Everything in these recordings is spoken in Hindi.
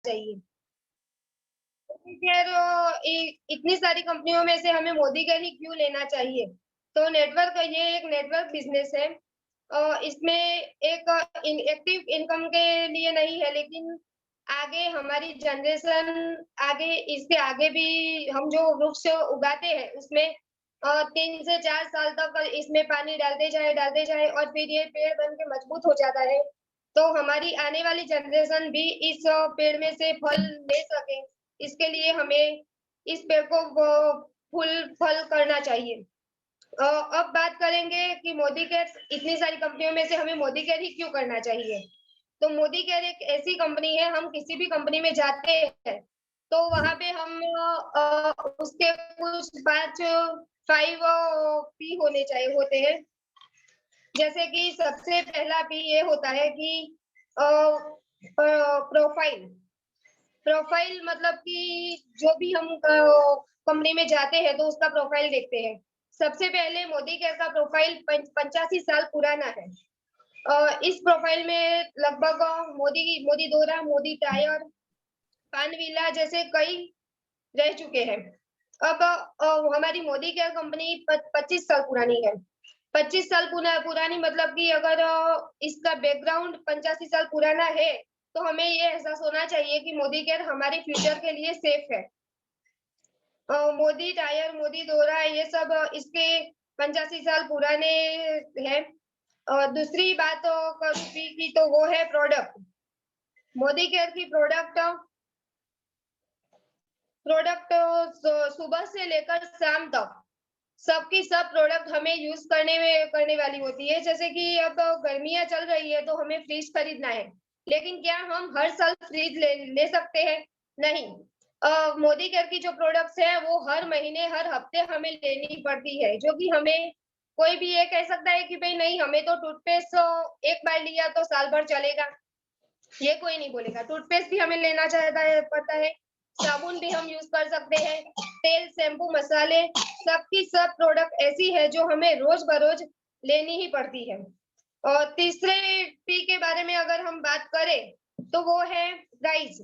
चाहिए। खैर इतनी सारी कंपनियों में से हमें मोदी केयर ही क्यों लेना चाहिए? तो ये एक नेटवर्क बिजनेस है। इसमें एक एक्टिव इनकम के लिए नहीं है, लेकिन आगे हमारी जनरेशन, आगे इसके आगे भी हम जो वृक्ष उगाते हैं उसमें 3 से 4 साल तक इसमें पानी डालते जाए और फिर ये पेड़ बन के मजबूत हो जाता है। तो हमारी आने वाली जनरेशन भी इस पेड़ में से फल ले सके, इसके लिए हमें इस पेड़ को फूल फल करना चाहिए। अब बात करेंगे कि मोदी केयर, इतनी सारी कंपनियों में से हमें मोदी केयर ही क्यों करना चाहिए? तो मोदी केयर एक ऐसी कंपनी है, हम किसी भी कंपनी में जाते हैं तो वहां पे हम उसके कुछ 5 पी होते हैं। जैसे कि सबसे पहला पी ये होता है कि प्रोफाइल। प्रोफाइल मतलब कि जो भी हम कंपनी में जाते हैं तो उसका प्रोफाइल देखते हैं। सबसे पहले मोदी केयर का प्रोफाइल 85 साल पुराना है। इस प्रोफाइल में लगभग मोदी दोहरा, मोदी टायर, पानविला जैसे कई रह चुके हैं। अब हमारी मोदी केयर कंपनी 25 साल पुरानी है। 25 साल पुरानी मतलब कि अगर इसका बैकग्राउंड 85 साल पुराना है तो हमें ये एहसास होना चाहिए कि मोदी केयर हमारे फ्यूचर के लिए सेफ है। मोदी टायर, मोदी दोहरा ये सब इसके 85 साल पुराने हैं। दूसरी बात करूंगी की तो वो है प्रोडक्ट। मोदी केयर की प्रोडक्ट सुबह से लेकर शाम तक सबकी सब प्रोडक्ट हमें यूज करने वाली होती है। जैसे कि अब गर्मियां चल रही है तो हमें फ्रिज खरीदना है, लेकिन क्या हम हर साल फ्रिज ले सकते हैं? नहीं। मोदी केयर की जो प्रोडक्ट्स है वो हर महीने हर हफ्ते हमें लेनी पड़ती है, जो कि हमें कोई भी ये कह सकता है कि भाई नहीं, हमें तो टूथपेस्ट एक बार लिया तो साल भर चलेगा, ये कोई नहीं बोलेगा। टूथपेस्ट भी हमें लेना पड़ता है, साबुन भी हम यूज कर सकते हैं, तेल, शैम्पू, मसाले, सबकी सब प्रोडक्ट ऐसी है जो हमें रोज बरोज लेनी ही पड़ती है। और तीसरे पी के बारे में अगर हम बात करें तो वो है प्राइस।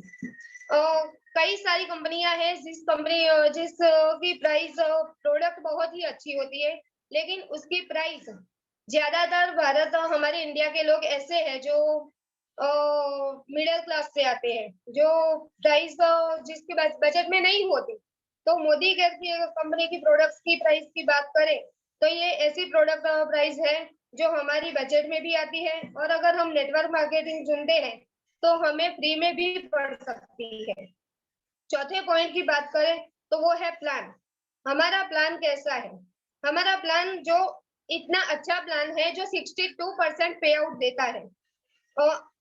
कई सारी कंपनियां हैं जिस की प्राइस प्रोडक्ट बहुत ही अच्छी होती है, लेकिन उसकी प्राइस ज्यादातर भारत और हमारे इंडिया के लोग ऐसे हैं जो मिडिल क्लास से आते हैं, जो प्राइस जिसके बजट में नहीं होती। तो मोदी केयर की कंपनी की प्रोडक्ट्स की प्राइस की बात करें तो ये ऐसी प्रोडक्ट प्राइस है जो हमारी बजट में भी आती है, और अगर हम नेटवर्क मार्केटिंग चुनते हैं तो हमें फ्री में भी पड़ सकती है। चौथे पॉइंट की बात करें तो वो है प्लान। हमारा प्लान कैसा है? हमारा प्लान जो इतना अच्छा प्लान है जो 62% पे आउट देता है।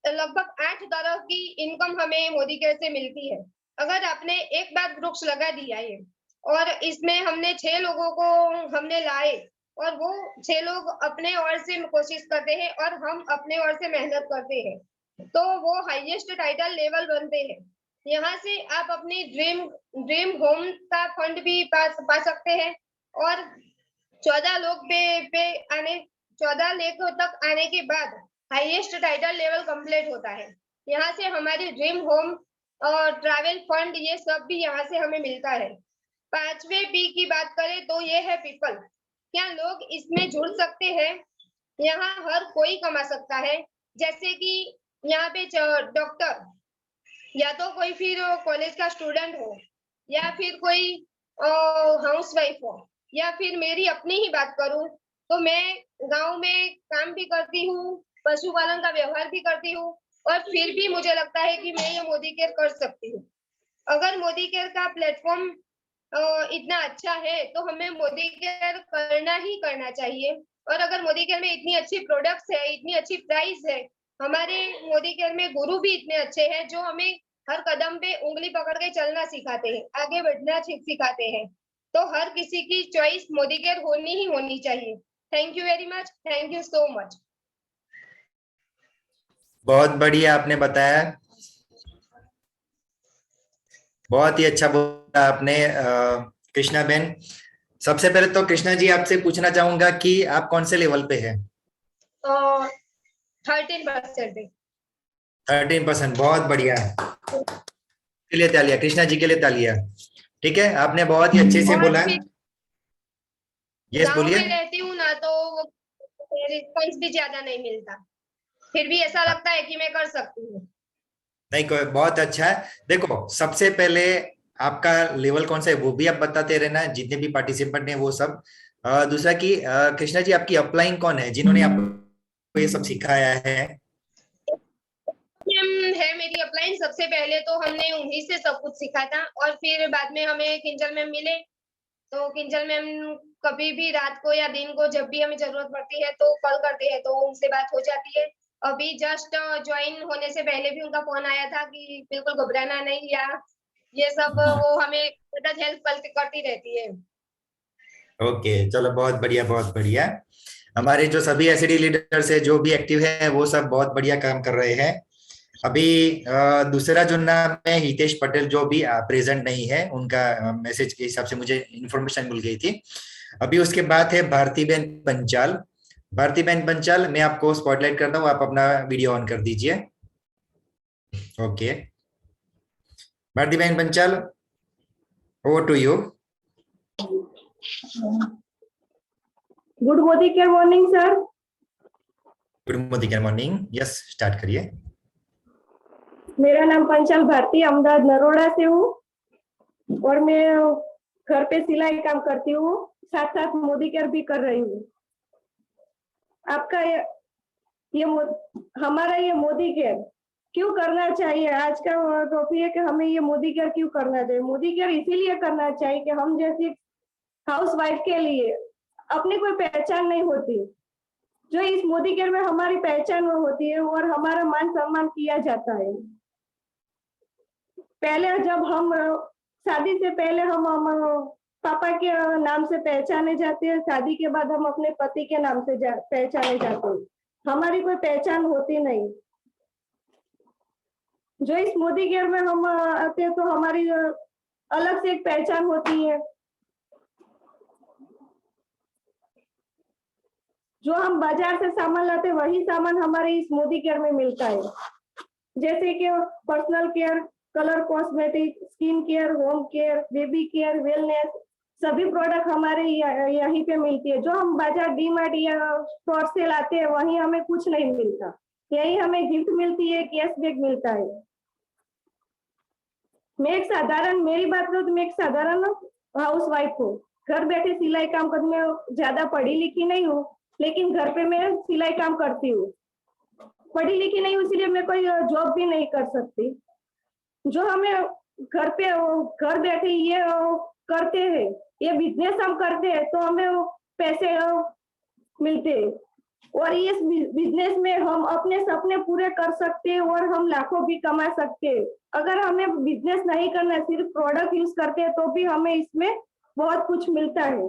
लगभग 8 तरह की इनकम हमें मोदी केयर से मिलती है। अगर आपने एक बार वृक्ष लगा दिया है और इसमें हमने 6 लोगों को हमने लाए और वो 6 लोग अपने ओर से कोशिश करते हैं और हम अपने ओर से मेहनत करते हैं, तो वो हाईएस्ट टाइटल लेवल बनते हैं। यहाँ से आप अपनी ड्रीम होम का फंड भी पा सकते हैं, और 14 लोग पे आने 14 लाख तक आने के बाद हाईएस्ट टाइटल लेवल कंप्लीट होता है। यहाँ से हमारी ड्रीम होम और ट्रैवल फंड ये सब भी यहाँ से हमें मिलता है। 5वें पी की बात करें तो ये है पीपल। क्या लोग इसमें जुड़ सकते हैं? यहाँ हर कोई कमा सकता है। जैसे कि यहाँ पे डॉक्टर, या तो कोई फिर कॉलेज का स्टूडेंट हो, या फिर कोई हाउस वाइफ हो, या फिर मेरी अपनी ही बात करूं तो मैं गांव में काम भी करती हूँ, पशुपालन का व्यवहार भी करती हूँ, और फिर भी मुझे लगता है कि मैं ये मोदी केयर कर सकती हूँ। अगर मोदी केयर का प्लेटफॉर्म इतना अच्छा है तो हमें मोदी केयर करना ही करना चाहिए। और अगर मोदी केयर में इतनी अच्छी प्रोडक्ट्स है, इतनी अच्छी प्राइस है, हमारे मोदी केयर में गुरु भी इतने अच्छे हैं जो हमें हर कदम पे उंगली पकड़ के चलना सिखाते हैं, आगे बढ़ना सिखाते हैं। तो हर किसी की चॉइस मोदी केयर होनी ही होनी चाहिए। Thank you very much, thank you so much. बहुत बढ़िया आपने बताया, बहुत ही अच्छा बोला आपने कृष्णा बेन। सबसे पहले तो कृष्णा जी आपसे पूछना चाहूंगा कि आप कौन से लेवल पे हैं? 13%। 13%, बहुत बढ़िया है। के लिए तालियां, कृष्णा जी के लिए तालियां। ठीक है, आपने बहुत ही अच्छे से और बोला। फिर यस गांव बोलिए। में रहती हूँ ना, तो रिस्पॉन्स भी ज्यादा नहीं मिलता, फिर भी ऐसा लगता है कि मैं कर सकती हूँ। नहीं, कोई बहुत अच्छा है। देखो, सबसे पहले आपका लेवल कौन सा है वो भी आप बताते रहना, जितने भी पार्टिसिपेंट हैं वो सब। दूसरा कि कृष्णा जी, आपकी अपलाइन कौन है जिन्होंने आपको ये सब सिखाया है? मैम है मेरी अपलाइन, सबसे पहले तो हमने उन्हीं से सब कुछ सीखा था, और फिर बाद में हमें किंजल मैम मिले। तो किंजल मैम कभी भी रात को या दिन को जब भी हमें जरूरत पड़ती है तो कॉल करते हैं, तो उनसे बात हो जाती है। अभी जस्ट ज्वाइन होने से पहले भी उनका फोन आया था कि बिल्कुल घबराना नहीं, या ये सब वो हमें मदद हेल्प करती रहती है। ओके, चलो बहुत बढ़िया, बहुत बढ़िया। हमारे जो सभी एसडी लीडर्स है जो भी एक्टिव है वो सब बहुत बढ़िया काम कर रहे हैं। अभी दूसरा जो नाम है हितेश पटेल, जो भी प्रेजेंट नहीं है, उनका मैसेज के हिसाब से मुझे इन्फॉर्मेशन मिल गई थी। अभी उसके बाद है भारती बहन पंचाल। भारती बहन पंचाल, मैं आपको स्पॉटलाइट करता हूँ, आप अपना वीडियो ऑन कर दीजिए। ओके, भारती बहन Panchal, over to you. Good morning sir. Good morning, yes start करिए। मेरा नाम पंचाल भारती, अहमदाबाद नरोड़ा से हूँ और मैं घर पे सिलाई काम करती हूँ, साथ साथ मोदी केयर भी कर रही हूँ। आपका ये हमारा ये मोदी केयर क्यों करना चाहिए, आज का टॉपिक है कि हमें ये मोदी केयर क्यों करना चाहिए। मोदी केयर इसीलिए करना चाहिए कि हम जैसी हाउस वाइफ के लिए अपनी कोई पहचान नहीं होती, जो इस मोदी केयर में हमारी पहचान होती है और हमारा मान सम्मान किया जाता है। पहले जब हम शादी से पहले हम पापा के नाम से पहचाने जाते हैं, शादी के बाद हम अपने पति के नाम से पहचाने जाते हैं, हमारी कोई पहचान होती नहीं। जो इस मोदी केयर में हम आते हैं तो हमारी अलग से एक पहचान होती है। जो हम बाजार से सामान लाते वही सामान हमारे इस मोदी केयर में मिलता है, जैसे कि personal care, colour cosmetic, skin care, home care, baby care, wellness, सभी प्रोडक्ट हमारे यहीं पे मिलती है। जो हम बाजार डी-मार्ट या स्टोर से लाते हैं वहीं हमें कुछ नहीं मिलता, यही हमें गिफ्ट मिलती है, कैशबैक मिलता है। मेरी बात करूँ तो मैं एक साधारण हाउस वाइफ हूँ, घर बैठे सिलाई काम करती। मैं ज्यादा पढ़ी लिखी नहीं हूँ, लेकिन घर पे मैं सिलाई काम करती हूँ। पढ़ी लिखी नहीं हूँ इसलिए मैं कोई जॉब भी नहीं कर सकती। जो हमें घर बैठे ये करते हैं, ये बिजनेस हम करते हैं तो हमें पैसे मिलते हैं, और इस बिजनेस में हम अपने सपने पूरे कर सकते हैं और हम लाखों भी कमा सकते हैं। अगर हमें बिजनेस नहीं करना, सिर्फ प्रोडक्ट यूज करते हैं, तो भी हमें इसमें बहुत कुछ मिलता है।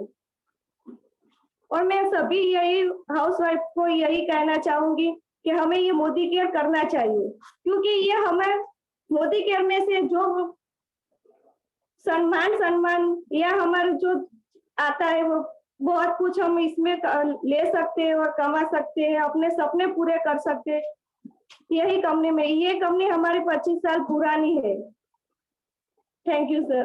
और मैं सभी यही हाउस वाइफ को यही कहना चाहूंगी कि हमें ये मोदी केयर करना चाहिए, क्योंकि ये हमें मोदी केयर में से जो सम्मान या हमारे जो आता है वो बहुत कुछ हम इसमें ले सकते हैं और कमा सकते हैं, अपने सपने पूरे कर सकते हैं। यही कंपनी में, ये कंपनी हमारी 25 साल पुरानी है। Thank you sir.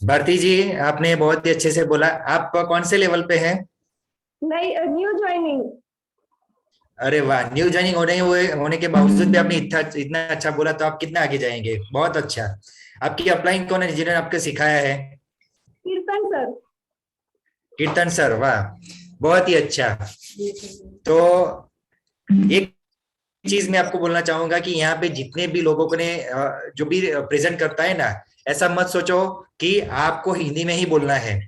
Bharti ji, आपने बहुत ही अच्छे से बोला। आप कौन से लेवल पे हैं? नहीं, न्यू ज्वाइनिंग। अरे वाह, न्यू ज्वाइनिंग होने के बावजूद भी आपने इतना अच्छा बोला, तो आप कितना आगे जाएंगे। बहुत अच्छा। आपकी अपलाइन कौन है जिन्होंने आपको सिखाया है? कीर्तन सर। कीर्तन सर, वाह, बहुत ही अच्छा। तो एक चीज मैं आपको बोलना चाहूंगा कि यहाँ पे जितने भी लोगों ने जो भी प्रेजेंट करता है ना, ऐसा मत सोचो कि आपको हिंदी में ही बोलना है।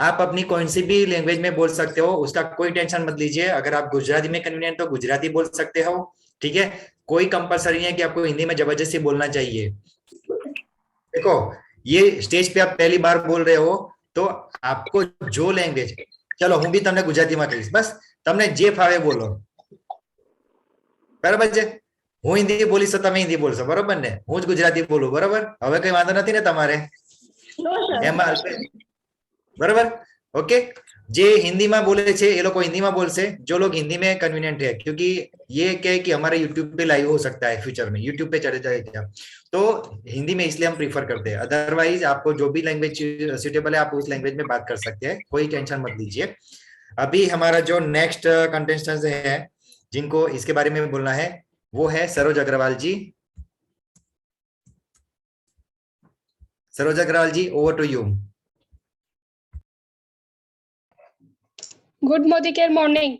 आप अपनी कौन सी भी लैंग्वेज में बोल सकते हो, उसका कोई टेंशन मत लीजिए। अगर आप गुजराती में कन्वीनियंट तो गुजराती बोल सकते हो, ठीक है। कोई कंपलसरी नहीं है कि आपको हिंदी में जबरदस्ती बोलना चाहिए। देखो, ये स्टेज पे आप पहली बार बोल रहे हो, तो आपको जो लैंग्वेज, चलो હું બી તમને ગુજરાતીમાં કહીશ, બસ તમને જે ફાવે બોલો, બરાબર છે। હું હિન્દી બોલીશ તો તમે હિન્દી બોલશો, બરોબર ને? હું જ ગુજરાતી બોલું, બરોબર? હવે કઈ વાંધો નથી ને તમારે? No sir. એમાં બરોબર। ओके, जे हिंदी में बोले छे ये लोग को हिंदी में बोलसे, जो लोग हिंदी में कन्वीनियंट है, क्योंकि ये क्या है कि हमारे यूट्यूब पे लाइव हो सकता है फ्यूचर में, यूट्यूब पे चले जाएगा, तो हिंदी में इसलिए हम प्रीफर करते हैं। अदरवाइज आपको जो भी लैंग्वेज सुटेबल है आप उस लैंग्वेज में बात कर सकते हैं, कोई टेंशन मत लीजिए। अभी हमारा जो नेक्स्ट कंटेस्टेंट है जिनको इसके बारे में बोलना है वो है Saroj Agarwal ji. Saroj Agarwal ji, over to you. Good Modicare morning.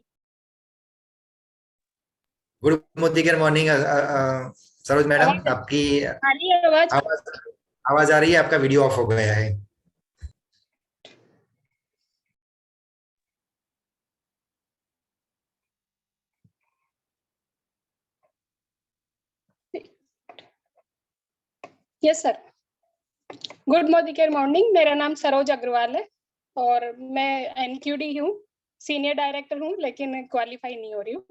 Good Modicare morning Saroj madam, आपकी आ रही है आवाज? आवाज आ रही है, आपका वीडियो ऑफ हो गया है। Yes sir. Good Modicare morning, मेरा नाम सरोज अग्रवाल है और मैं एनक्यूडी हूँ, सीनियर डायरेक्टर हूँ, लेकिन क्वालिफाई नहीं हो रही हूँ।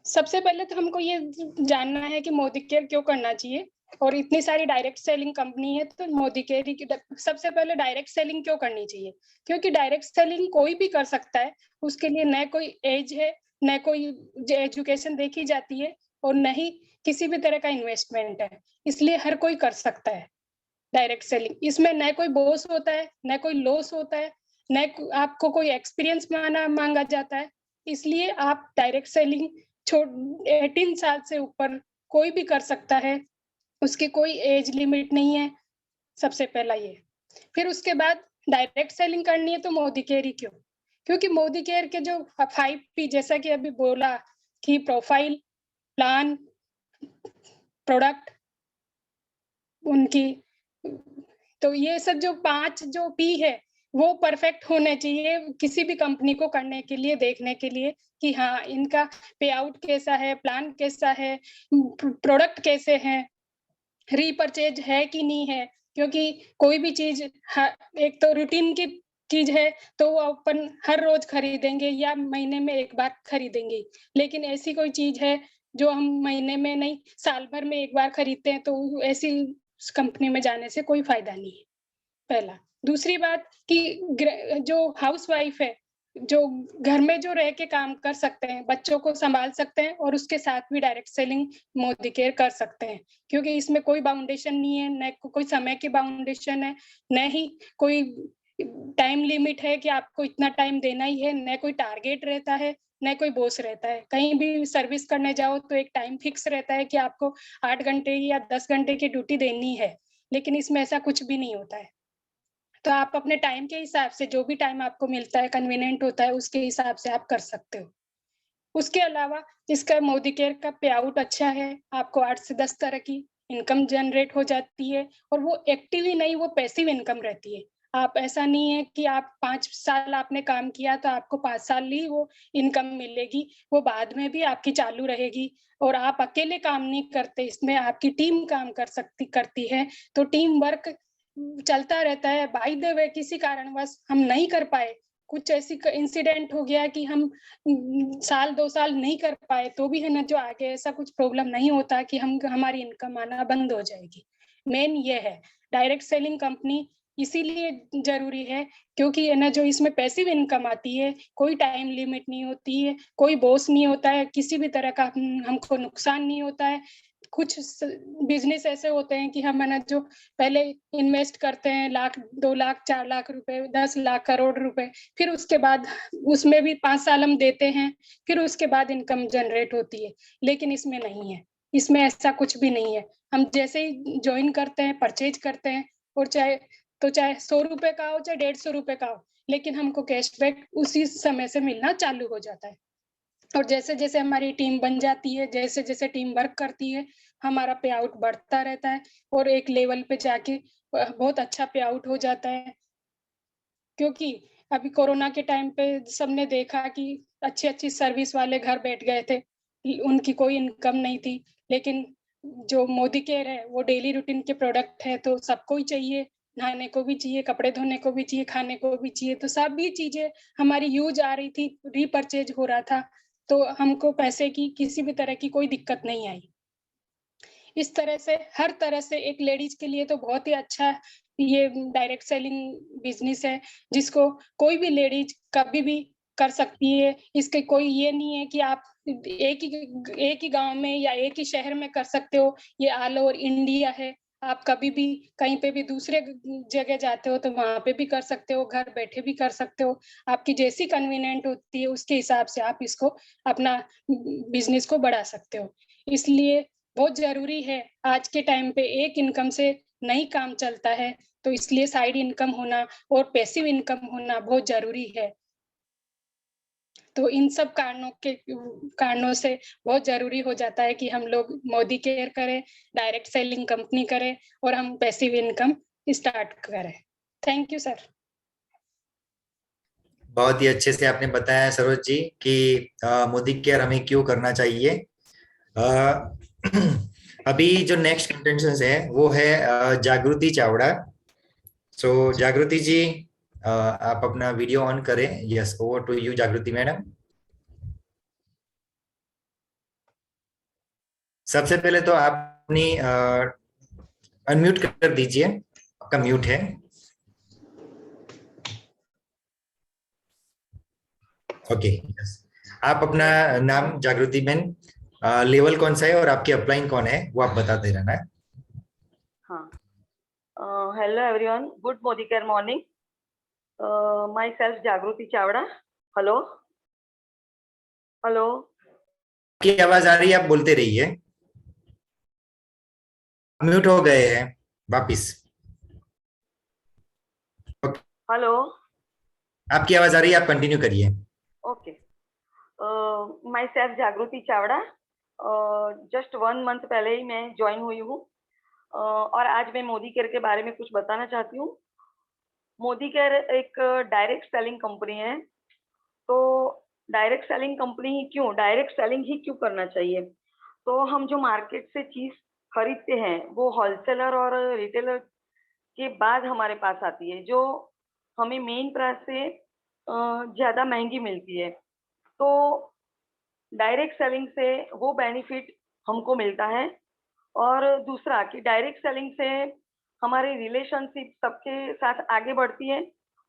सबसे पहले तो हमको ये जानना है कि मोदिकेयर क्यों करना चाहिए, और इतनी सारी डायरेक्ट सेलिंग कंपनी है तो मोदिकेयर ही सबसे पहले डायरेक्ट सेलिंग क्यों करनी चाहिए? क्योंकि डायरेक्ट सेलिंग कोई भी कर सकता है, उसके लिए न कोई एज है, न कोई एजुकेशन देखी जाती है, और न ही किसी भी तरह का इन्वेस्टमेंट है, इसलिए हर कोई कर सकता है डायरेक्ट सेलिंग। इसमें न कोई बॉस होता है, न कोई लॉस होता है, न आपको कोई एक्सपीरियंस मांगा जाता है, इसलिए आप डायरेक्ट सेलिंग 18 साल से ऊपर कोई भी कर सकता है, उसकी कोई एज लिमिट नहीं है। सबसे पहला ये। फिर उसके बाद डायरेक्ट सेलिंग करनी है तो मोदिकेयर ही क्यों? क्योंकि मोदिकेयर के जो 5P जैसा कि अभी बोला कि प्रोफाइल, प्लान, प्रोडक्ट, उनकी, तो ये सब जो 5 जो P है वो परफेक्ट होने चाहिए किसी भी कंपनी को करने के लिए, देखने के लिए कि हाँ इनका पे आउट कैसा है, प्लान कैसा है, प्रोडक्ट कैसे हैं, रीपरचेज है कि नहीं है। क्योंकि कोई भी चीज एक तो रूटीन की चीज है तो वो अपन हर रोज खरीदेंगे या महीने में एक बार खरीदेंगे, लेकिन ऐसी कोई चीज है जो हम महीने में नहीं साल भर में एक बार खरीदते हैं, तो ऐसी कंपनी में जाने से कोई फायदा नहीं है, पहला। दूसरी बात कि जो हाउसवाइफ है, जो घर में जो रह के काम कर सकते हैं, बच्चों को संभाल सकते हैं और उसके साथ भी डायरेक्ट सेलिंग मोदिकेयर कर सकते हैं, क्योंकि इसमें कोई बाउंडेशन नहीं है, न कोई समय की बाउंडेशन है, न ही कोई टाइम लिमिट है कि आपको इतना टाइम देना ही है, न कोई टारगेट रहता है, न कोई बॉस रहता है। कहीं भी सर्विस करने जाओ तो एक टाइम फिक्स रहता है कि आपको 8 घंटे या 10 घंटे की ड्यूटी देनी है, लेकिन इसमें ऐसा कुछ भी नहीं होता है। तो आप अपने टाइम के हिसाब से जो भी टाइम आपको मिलता है, कन्वीनियंट होता है, उसके हिसाब से आप कर सकते हो। उसके अलावा इसका मोदिकेयर का पे आउट अच्छा है, आपको 8 से 10 तरह की इनकम जनरेट हो जाती है, और वो एक्टिव ही नहीं, वो पैसिव इनकम रहती है। आप ऐसा नहीं है कि आप 5 साल आपने काम किया तो आपको 5 साल ही वो इनकम मिलेगी, वो बाद में भी आपकी चालू रहेगी। और आप अकेले काम नहीं करते, इसमें आपकी टीम काम करती है, तो टीम वर्क चलता रहता है। बाय द वे किसी कारणवश हम नहीं कर पाए, कुछ ऐसी इंसिडेंट हो गया कि हम साल 2 साल नहीं कर पाए, तो भी है ना, जो आगे ऐसा कुछ प्रॉब्लम नहीं होता कि हमारी इनकम आना बंद हो जाएगी। मेन ये है डायरेक्ट सेलिंग कंपनी इसीलिए जरूरी है, क्योंकि है ना, जो इसमें पैसिव इनकम आती है, कोई टाइम लिमिट नहीं होती है, कोई बॉस नहीं होता है, किसी भी तरह का हमको नुकसान नहीं होता है। कुछ बिजनेस ऐसे होते हैं कि हम है ना, जो पहले इन्वेस्ट करते हैं 1 लाख, 2 लाख, 4 लाख रुपए, 10 लाख, करोड़ रुपए, फिर उसके बाद उसमें भी 5 साल हम देते हैं, फिर उसके बाद इनकम जनरेट होती है। लेकिन इसमें नहीं है, इसमें ऐसा कुछ भी नहीं है। हम जैसे ही ज्वाइन करते हैं, परचेज करते हैं, और चाहे 100 रुपए का हो, चाहे 150 रुपए का हो, लेकिन हमको कैशबैक उसी समय से मिलना चालू हो जाता है। और जैसे जैसे हमारी टीम बन जाती है, जैसे जैसे टीम वर्क करती है, हमारा पे आउट बढ़ता रहता है, और एक लेवल पे जाके बहुत अच्छा पे आउट हो जाता है। क्योंकि अभी कोरोना के टाइम पे सबने देखा कि अच्छी-अच्छी सर्विस वाले घर बैठ गए थे, उनकी कोई इनकम नहीं थी। लेकिन जो मोदिकेयर है वो डेली रूटीन के प्रोडक्ट है, तो सबको ही चाहिए, नहाने को भी चाहिए, कपड़े धोने को भी चाहिए, खाने को भी चाहिए, तो सभी चीजें हमारी यूज आ रही थी, रीपरचेज हो रहा था, तो हमको पैसे की किसी भी तरह की कोई दिक्कत नहीं आई। इस तरह से हर तरह से एक लेडीज के लिए तो बहुत ही अच्छा ये डायरेक्ट सेलिंग बिजनेस है, जिसको कोई भी लेडीज कभी भी कर सकती है। इसके कोई ये नहीं है कि आप एक ही गांव में या एक ही शहर में कर सकते हो, ये ऑल ओवर इंडिया है। आप कभी भी कहीं पे भी दूसरे जगह जाते हो तो वहां पे भी कर सकते हो, घर बैठे भी कर सकते हो। आपकी जैसी कन्वीनियंट होती है उसके हिसाब से आप इसको अपना बिजनेस को बढ़ा सकते हो। इसलिए बहुत जरूरी है, आज के टाइम पे एक इनकम से नहीं काम चलता है, तो इसलिए साइड इनकम होना और पैसिव इनकम होना बहुत जरूरी है। तो इन सब कारणों से बहुत जरूरी हो जाता है कि हम लोग मोदी केयर करें, डायरेक्ट सेलिंग कंपनी करें और हम पैसिव इनकम स्टार्ट करें। Thank you sir. बहुत ही अच्छे से आपने बताया सरोज जी कि मोदी केयर हमें क्यों करना चाहिए। अभी जो नेक्स्ट कंटेंशन है वो है जागृति चावड़ा। सो जागृति जी, आप अपना वीडियो ऑन करें। यस, ओवर टू यू जागृति मैडम। सबसे पहले तो आप अपनी अनम्यूट कर दीजिए, आपका म्यूट है। Okay, yes. आप अपना नाम जागृति मैन, लेवल कौन सा है और आपकी अपलाइन कौन है वो आप बताते रहना है। हाँ, hello everyone, good Modi care morning. My self जागृति चावड़ा। हेलो हेलो, आपकी आवाज आ रही है, आप बोलते रहिए। म्यूट हो गए हैं वापिस। हेलो, आपकी आवाज आ रही है, आप कंटिन्यू करिए। ओके। माई सेल्फ जागृति चावड़ा। जस्ट 1 मंथ पहले ही मैं ज्वाइन हुई हूँ और आज मैं मोदी केयर के बारे में कुछ बताना चाहती हूँ। मोदी केयर एक डायरेक्ट सेलिंग कंपनी है। तो डायरेक्ट सेलिंग कंपनी ही क्यों, डायरेक्ट सेलिंग ही क्यों करना चाहिए? तो हम जो मार्केट से चीज खरीदते हैं वो होलसेलर और रिटेलर के बाद हमारे पास आती है, जो हमें मेन प्राइस से ज्यादा महंगी मिलती है। तो डायरेक्ट सेलिंग से वो बेनिफिट हमको मिलता है। और दूसरा कि डायरेक्ट सेलिंग से हमारी रिलेशनशिप सबके साथ आगे बढ़ती है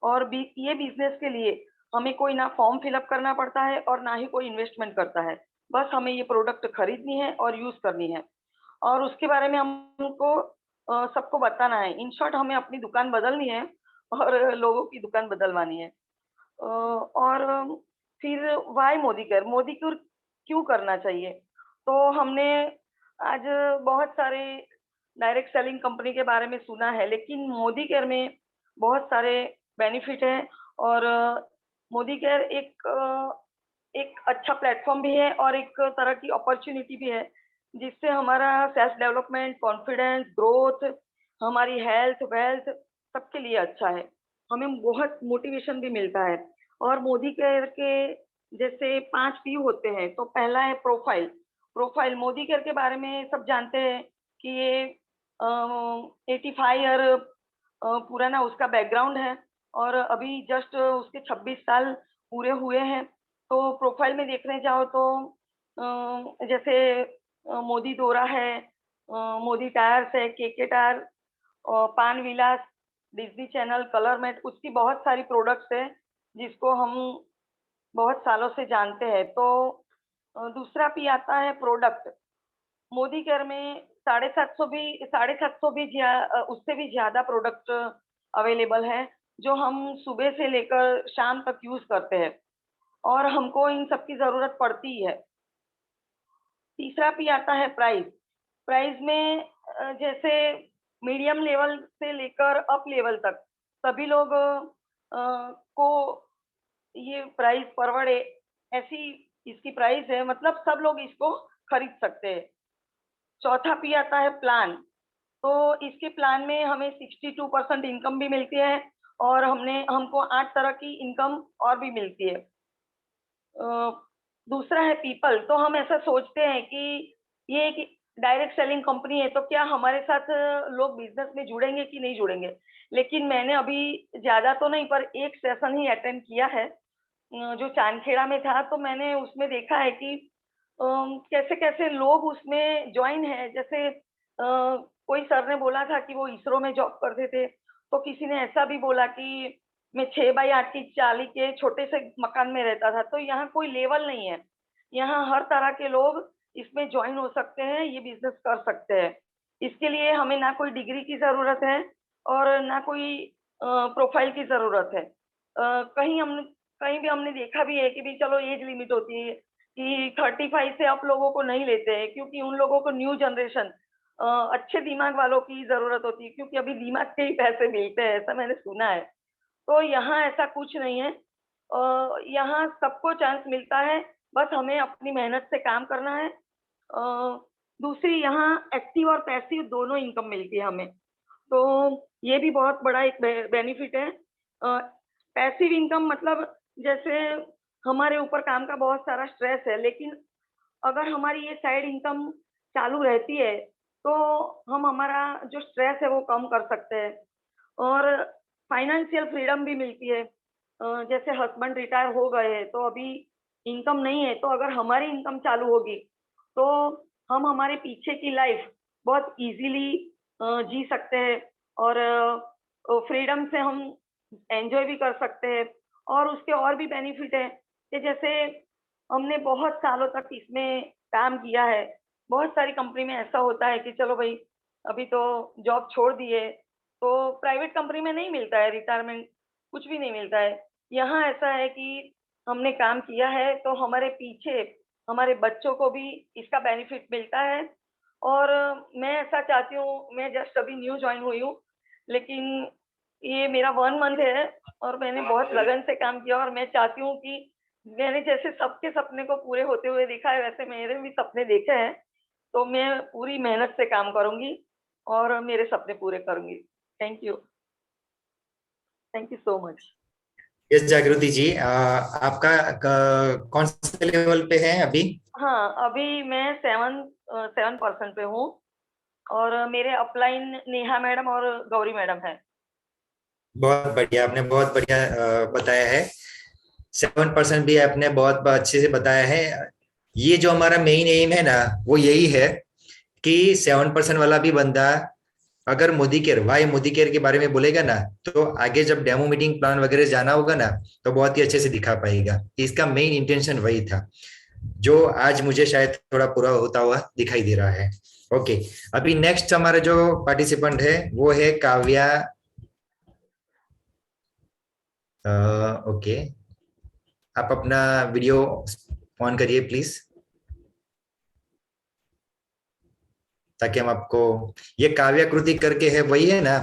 और भी ये बिजनेस के लिए हमें कोई ना फॉर्म फिलअप करना पड़ता है और ना ही कोई इन्वेस्टमेंट करता है। बस हमें ये प्रोडक्ट खरीदनी है और यूज करनी है और उसके बारे में हमको सबको बताना है। इन शॉर्ट हमें अपनी दुकान बदलनी है और लोगों की दुकान बदलवानी है। और फिर why Modi care, Modi care क्यों करना चाहिए? तो हमने आज बहुत सारे डायरेक्ट सेलिंग कंपनी के बारे में सुना है, लेकिन मोदी केयर में बहुत सारे बेनिफिट हैं और मोदी केयर एक अच्छा प्लेटफॉर्म भी है और एक तरह की अपॉर्चुनिटी भी है, जिससे हमारा सेल्फ डेवलपमेंट, कॉन्फिडेंस, ग्रोथ, हमारी हेल्थ, वेल्थ सबके लिए अच्छा है। हमें बहुत मोटिवेशन भी मिलता है। और मोदी केयर के जैसे 5 पी होते हैं। तो पहला है प्रोफाइल। प्रोफाइल मोदी केयर के बारे में सब जानते हैं कि ये 85 ईयर पुराना उसका बैकग्राउंड है और अभी जस्ट उसके 26 साल पूरे हुए हैं। तो प्रोफाइल में देखने जाओ तो जैसे मोदी दोरा है, मोदी टायर्स है, के टायर, पान विलास, डिज्नी चैनल, कलरमेट, उसकी बहुत सारी प्रोडक्ट्स है जिसको हम बहुत सालों से जानते हैं। तो दूसरा पी आता है प्रोडक्ट। मोदी केयर में 750 भी उससे भी ज्यादा प्रोडक्ट अवेलेबल है, जो हम सुबह से लेकर शाम तक यूज करते हैं और हमको इन सब की जरूरत पड़ती है। तीसरा पी आता है प्राइस। प्राइस में जैसे मीडियम लेवल से लेकर अप लेवल तक सभी लोग को ये प्राइस परवड़े, ऐसी इसकी प्राइस है, मतलब सब लोग इसको खरीद सकते हैं। चौथा पी आता है प्लान। तो इसके प्लान में हमें 62% इनकम भी मिलती है और हमको 8 तरह की इनकम और भी मिलती है। दूसरा है पीपल। तो हम ऐसा सोचते हैं कि ये एक डायरेक्ट सेलिंग कंपनी है तो क्या हमारे साथ लोग बिजनेस में जुड़ेंगे कि नहीं जुड़ेंगे। लेकिन मैंने अभी ज्यादा तो नहीं पर एक सेशन ही अटेंड किया है जो चांदखेड़ा में था। तो मैंने उसमें देखा है कि कैसे कैसे लोग उसमें ज्वाइन है। जैसे कोई सर ने बोला था कि वो इसरो में जॉब करते थे, तो किसी ने ऐसा भी बोला कि मैं 6x8 की चाली के छोटे से मकान में रहता था। तो यहाँ कोई लेवल नहीं है, यहाँ हर तरह के लोग इसमें ज्वाइन हो सकते हैं, ये बिजनेस कर सकते हैं। इसके लिए हमें ना कोई डिग्री की जरूरत है और ना कोई प्रोफाइल की जरूरत है। कहीं भी हमने देखा भी है कि भी चलो एज लिमिट होती है कि 35 से आप लोगों को नहीं लेते हैं, क्योंकि उन लोगों को न्यू जनरेशन अच्छे दिमाग वालों की जरूरत होती है, क्योंकि अभी दिमाग के ही पैसे मिलते हैं, ऐसा मैंने सुना है। तो यहाँ ऐसा कुछ नहीं है, यहाँ सबको चांस मिलता है, बस हमें अपनी मेहनत से काम करना है। दूसरी यहाँ एक्टिव और पैसिव दोनों इनकम मिलती है हमें, तो ये भी बहुत बड़ा एक बेनिफिट है। पैसिव इनकम मतलब जैसे हमारे ऊपर काम का बहुत सारा स्ट्रेस है, लेकिन अगर हमारी ये साइड इनकम चालू रहती है तो हम हमारा जो स्ट्रेस है वो कम कर सकते हैं और फाइनेंशियल फ्रीडम भी मिलती है। जैसे हस्बैंड रिटायर हो गए हैं तो अभी इनकम नहीं है, तो अगर हमारी इनकम चालू होगी तो हम हमारे पीछे की लाइफ बहुत इजीली जी सकते हैं और फ्रीडम से हम एंजॉय भी कर सकते हैं। और उसके और भी बेनिफिट है कि जैसे हमने बहुत सालों तक इसमें काम किया है, बहुत सारी कंपनी में ऐसा होता है कि चलो भाई अभी तो जॉब छोड़ दिए, तो प्राइवेट कंपनी में नहीं मिलता है रिटायरमेंट, कुछ भी नहीं मिलता है। यहाँ ऐसा है कि हमने काम किया है तो हमारे पीछे हमारे बच्चों को भी इसका बेनिफिट मिलता है। और मैं ऐसा चाहती हूँ, मैं जस्ट अभी न्यू ज्वाइन हुई हूँ, लेकिन ये मेरा 1 मंथ है और मैंने बहुत लगन से काम किया और मैं चाहती हूँ कि मैंने जैसे सबके सपने को पूरे होते हुए देखा है, वैसे मेरे भी सपने देखे हैं, तो मैं पूरी मेहनत से काम करूंगी और मेरे सपने पूरे करूंगी। Thank you so much. Yes जागृति जी, आपका कौन से लेवल पे है अभी? हाँ, अभी मैं 7% पे हूँ और मेरे अपलाइन नेहा मैडम और गौरी मैडम है। बहुत बढ़िया, आपने बहुत बढ़िया बताया है। 7% भी आपने बहुत अच्छे से बताया है। ये जो हमारा मेन एम है ना, वो यही है कि 7% वाला भी बंदा अगर मोदी केयर के बारे में बोलेगा ना, तो आगे जब डेमो मीटिंग प्लान वगैरह जाना होगा ना, तो बहुत ही अच्छे से दिखा पाएगा। इसका मेन इंटेंशन वही था, जो आज मुझे शायद थोड़ा पूरा होता हुआ दिखाई दे रहा है। ओके, अभी नेक्स्ट हमारा जो पार्टिसिपेंट है वो है काव्या। ओके, आप अपना वीडियो ऑन करिए प्लीज, ताकि हम आपको, ये काव्या कृति करके है, वही है ना?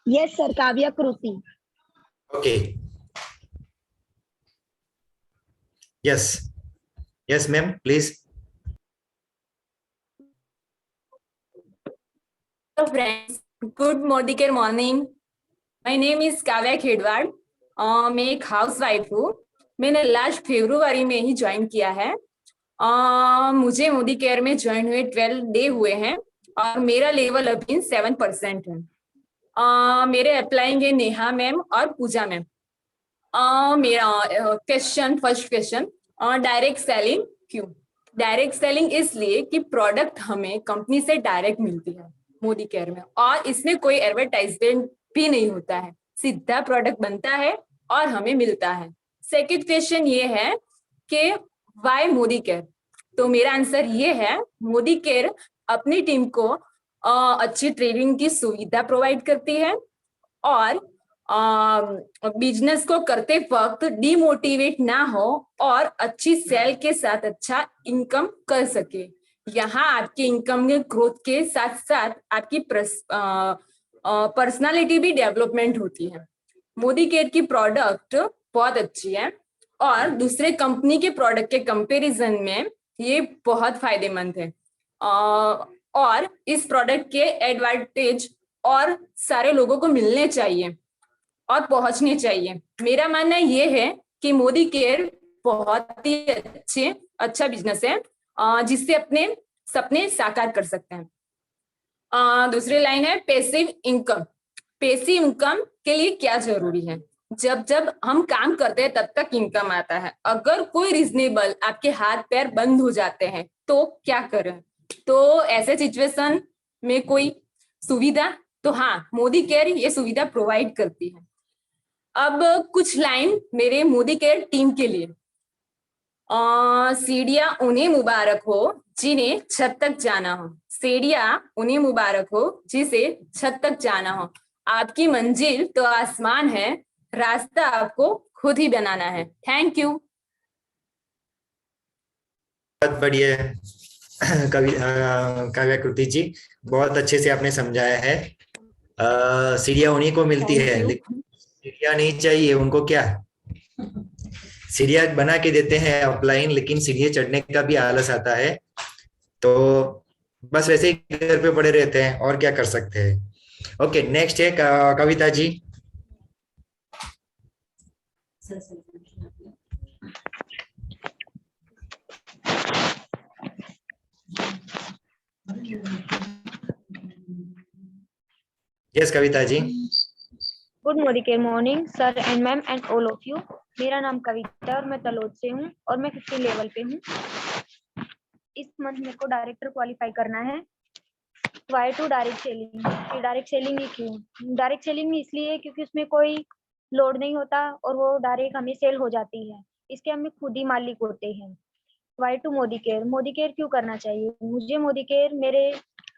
Yes sir, Kavya Kriti. Okay, yes yes ma'am please. Hello friends, good Modicare morning. My name is Kavya Khedwad. मैं एक हाउस वाइफ हूँ। मैंने लास्ट फरवरी में ही ज्वाइन किया है। मुझे मोदी केयर में ज्वाइन हुए 12 डे हुए हैं और मेरा लेवल अभी 7% है। मेरे अप्लाइंग है नेहा मैम और पूजा मैम। मेरा फर्स्ट क्वेश्चन, डायरेक्ट सेलिंग क्यों? डायरेक्ट सेलिंग इसलिए कि प्रोडक्ट हमें कंपनी से डायरेक्ट मिलती है मोदी केयर में, और इसमें कोई एडवर्टाइजमेंट भी नहीं होता है, सीधा प्रोडक्ट बनता है और हमें मिलता है। सेकंड क्वेश्चन ये है कि व्हाई मोदी केयर? तो मेरा आंसर ये है, मोदी केयर अपनी टीम को अच्छी ट्रेनिंग की सुविधा प्रोवाइड करती है और बिजनेस को करते वक्त डिमोटिवेट ना हो और अच्छी सेल के साथ अच्छा इनकम कर सके। यहाँ आपके इनकम के ग्रोथ के साथ साथ आपकी पर्सनालिटी भी डेवलपमेंट होती है। मोदी केयर की प्रोडक्ट बहुत अच्छी है और दूसरे कंपनी के प्रोडक्ट के कंपैरिजन में ये बहुत फायदेमंद है और इस प्रोडक्ट के एडवांटेज और सारे लोगों को मिलने चाहिए और पहुंचने चाहिए। मेरा मानना ये है कि मोदी केयर बहुत ही अच्छा बिजनेस है जिससे अपने सपने साकार कर सकते हैं। दूसरी लाइन है पैसिव इनकम। पैसिव इनकम के लिए क्या जरूरी है? जब जब हम काम करते हैं तब तक इनकम आता है। अगर कोई रीजनेबल आपके हाथ पैर बंद हो जाते हैं तो क्या करें? तो ऐसे सिचुएशन में कोई सुविधा, तो हाँ, मोदी केयर ये सुविधा प्रोवाइड करती है। अब कुछ लाइन मेरे मोदी केयर टीम के लिए। सीढ़ियां उन्हें मुबारक हो जिन्हें छत तक जाना हो, सीढ़ियां उन्हें मुबारक हो जिसे छत तक जाना हो। आपकी मंजिल तो आसमान है, रास्ता आपको खुद ही बनाना है। Thank you. बहुत बढ़िया काव्याकृति जी, बहुत अच्छे से आपने समझाया है। सीढ़ियां उन्हीं को मिलती है, लेकिन सीढ़ियां नहीं चाहिए उनको। क्या सीढ़ियां बना के देते हैं ऑफलाइन, लेकिन सीढ़ियां चढ़ने का भी आलस आता है, तो बस वैसे ही घर पे पड़े रहते हैं, और क्या कर सकते हैं। ओके, नेक्स्ट है Kavita ji. Yes Kavita ji. Good morning morning sir and ma'am and all of you. मेरा नाम कविता है और मैं तलोद से हूँ और मैं 50 लेवल पे हूँ। इस मंथ मेरे को डायरेक्टर क्वालिफाई करना है। Why to direct selling. Direct selling ही क्यों? डायरेक्ट सेलिंग इसलिए क्योंकि उसमें कोई लोड नहीं होता और वो डायरेक्ट हमें सेल हो जाती है, इसके हम खुद ही मालिक होते हैं। Why to Modi care. Modi care क्यों करना चाहिए मुझे? मोदी केयर मेरे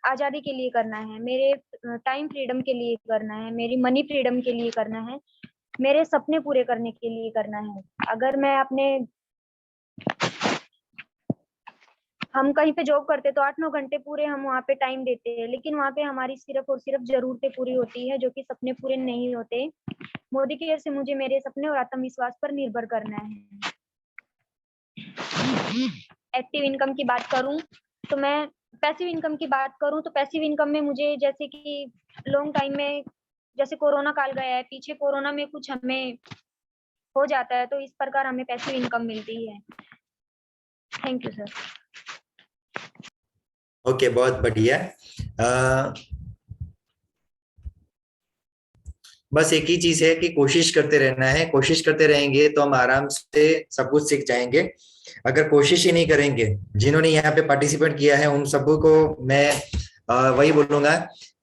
आजादी के लिए करना है, मेरे टाइम फ्रीडम के लिए करना है, मेरी मनी फ्रीडम के लिए करना है, मेरे सपने पूरे करने के लिए करना है। अगर मैं अपने हम कहीं पे जॉब करते तो 8-9 घंटे पूरे हम वहाँ पे टाइम देते हैं, लेकिन वहाँ पे हमारी सिर्फ और सिर्फ जरूरतें पूरी होती है, जो कि सपने पूरे नहीं होते। मोदी केयर से मुझे मेरे सपने और आत्मविश्वास पर निर्भर करना है। एक्टिव इनकम की बात करूं तो मैं पैसिव इनकम की बात करूं तो पैसिव इनकम में मुझे जैसे कि लॉन्ग टाइम में, जैसे कोरोना काल गया है पीछे, कोरोना में कुछ हमें हो जाता है तो इस प्रकार हमें पैसिव इनकम मिलती है। Thank you sir. ओके, बहुत बढ़िया। बस एक ही चीज है कि कोशिश करते रहना है। कोशिश करते रहेंगे तो हम आराम से सब कुछ सीख जाएंगे। अगर कोशिश ही नहीं करेंगे, जिन्होंने यहाँ पे पार्टिसिपेट किया है उन सबको मैं वही बोलूंगा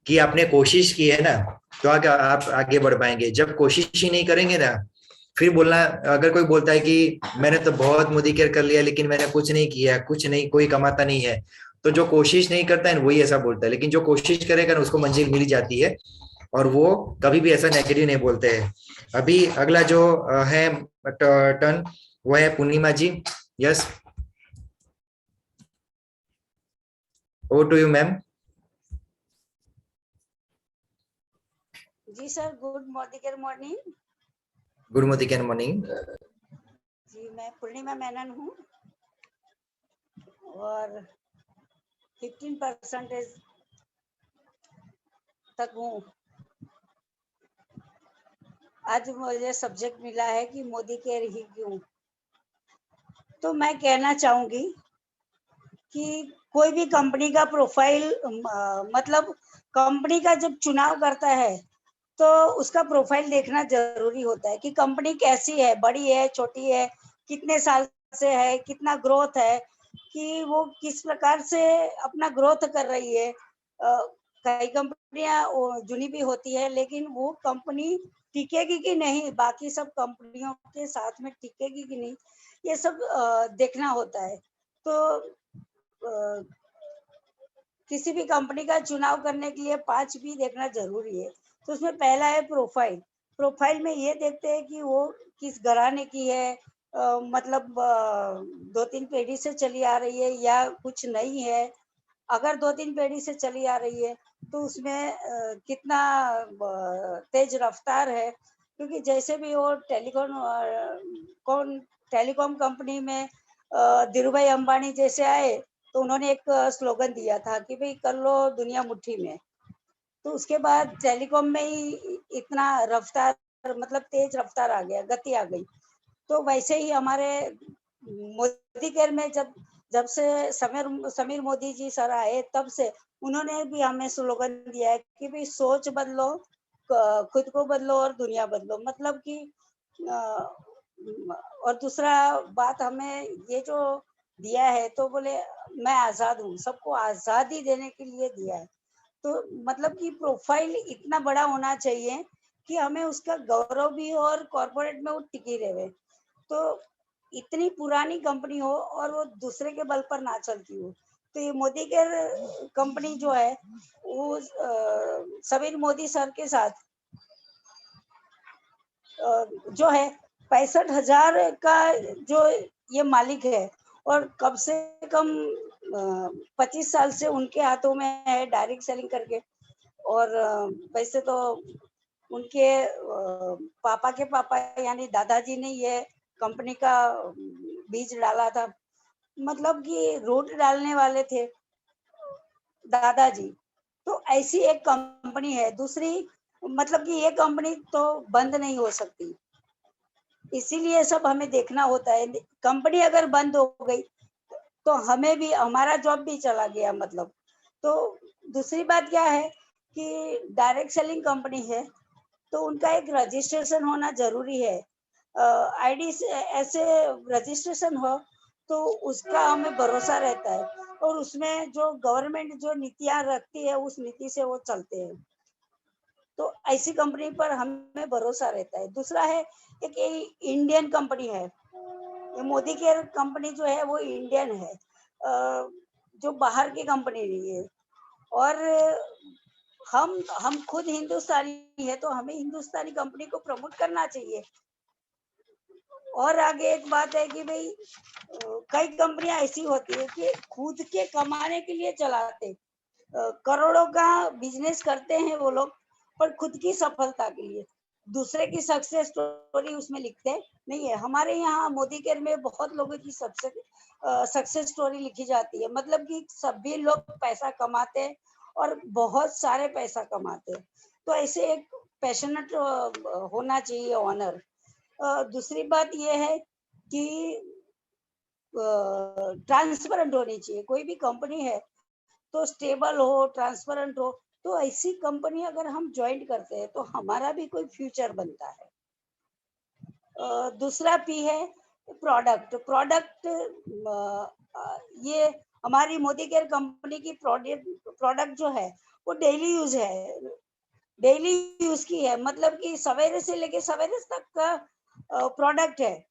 कि आपने कोशिश की है ना, तो आप आगे बढ़ पाएंगे। जब कोशिश ही नहीं करेंगे ना, फिर बोलना, अगर कोई बोलता है कि मैंने तो बहुत मोदी केयर कर लिया लेकिन मैंने कुछ नहीं किया, कुछ नहीं, कोई कमाता नहीं है, तो जो कोशिश नहीं करता है वही ऐसा बोलता है। लेकिन जो कोशिश करेगा ना उसको मंजिल मिल जाती है, और वो कभी भी ऐसा नेगेटिव नहीं बोलते हैं। अभी अगला जो है टर्न, वो है Purnima ji. Yes, over to you ma'am. जी sir, good morning. Good morning. जी, मैं पूर्णिमा मेनन हूँ और 15% तक हूँ। आज मुझे सब्जेक्ट मिला है कि मोदी केयर ही क्यों। तो मैं कहना चाहूंगी कि कोई भी कंपनी का प्रोफाइल, मतलब कंपनी का जब चुनाव करता है तो उसका प्रोफाइल देखना जरूरी होता है कि कंपनी कैसी है, बड़ी है, छोटी है, कितने साल से है, कितना ग्रोथ है, कि वो किस प्रकार से अपना ग्रोथ कर रही है। कई कंपनियां जुनी भी होती है लेकिन वो कंपनी टिकेगी कि नहीं, बाकी सब कंपनियों के साथ में टिकेगी कि नहीं, ये सब देखना होता है। तो किसी भी कंपनी का चुनाव करने के लिए 5 भी देखना जरूरी है। तो उसमें पहला है प्रोफाइल। प्रोफाइल में ये देखते हैं कि वो किस घराने की है, मतलब 2-3 पीढ़ी से चली आ रही है या कुछ नहीं है। अगर 2-3 पीढ़ी से चली आ रही है तो उसमें कितना तेज रफ्तार है, क्योंकि जैसे भी वो टेलीकॉम कंपनी में धीरूभाई अंबानी जैसे आए तो उन्होंने एक स्लोगन दिया था कि भाई कर लो दुनिया मुट्ठी में। तो उसके बाद टेलीकॉम में ही इतना रफ्तार, मतलब तेज रफ्तार आ गया, गति आ गई। तो वैसे ही हमारे मोदी केयर में जब से समीर मोदी जी सर आए, तब से उन्होंने भी हमें स्लोगन दिया है कि भाई सोच बदलो खुद को बदलो और दुनिया बदलो, मतलब कि और दूसरा बात हमें ये जो दिया है, तो बोले मैं आजाद हूँ, सबको आजादी देने के लिए दिया है। तो मतलब कि प्रोफाइल इतना बड़ा होना चाहिए कि हमें उसका गौरव भी हो और कॉर्पोरेट में वो टिकी रहे। तो इतनी पुरानी कंपनी हो और वो दूसरे के बल पर ना चलती हो। तो ये मोदी केयर कंपनी जो है वो समीर मोदी सर के साथ जो है 65,000 का जो ये मालिक है, और कम से कम 25 साल से उनके हाथों में है डायरेक्ट सेलिंग करके। और वैसे तो उनके पापा के पापा यानी दादाजी ने ये कंपनी का बीज डाला था, मतलब कि रूट डालने वाले थे दादाजी। तो ऐसी एक कंपनी है। दूसरी मतलब कि ये कंपनी तो बंद नहीं हो सकती, इसीलिए सब हमें देखना होता है। कंपनी अगर बंद हो गई तो हमें भी, हमारा जॉब भी चला गया मतलब। तो दूसरी बात क्या है कि डायरेक्ट सेलिंग कंपनी है तो उनका एक रजिस्ट्रेशन होना जरूरी है। आईडी से ऐसे रजिस्ट्रेशन हो तो उसका हमें भरोसा रहता है, और उसमें जो गवर्नमेंट जो नीतियां रखती है उस नीति से वो चलते हैं। तो ऐसी कंपनी पर हमें भरोसा रहता है। दूसरा है एक इंडियन कंपनी है, ये मोदी केयर कंपनी जो है वो इंडियन है, जो बाहर की कंपनी नहीं है। और हम खुद हिंदुस्तानी है तो हमें हिंदुस्तानी कंपनी को प्रमोट करना चाहिए। और आगे एक बात है कि भाई कई कंपनियां ऐसी होती है कि खुद के कमाने के लिए चलाते, करोड़ों का बिजनेस करते हैं वो लोग, पर खुद की सफलता के लिए दूसरे की सक्सेस स्टोरी उसमें लिखते नहीं है। हमारे यहाँ मोदी केयर में बहुत लोगों की सक्सेस स्टोरी लिखी जाती है, मतलब कि सभी लोग पैसा कमाते हैं और बहुत सारे पैसा कमाते हैं। तो ऐसे एक पैशनेट होना चाहिए ऑनर। दूसरी बात ये है कि ट्रांसपेरेंट होनी चाहिए। कोई भी कंपनी है तो स्टेबल हो, ट्रांसपेरेंट हो। तो ऐसी कंपनी अगर हम ज्वाइन करते हैं तो हमारा भी कोई फ्यूचर बनता है। दूसरा पी है प्रोडक्ट। प्रोडक्ट ये हमारी मोदी केयर कंपनी की प्रोडक्ट जो है वो डेली यूज है, डेली यूज की है, मतलब कि सवेरे से लेके सवेरे तक का प्रोडक्ट है,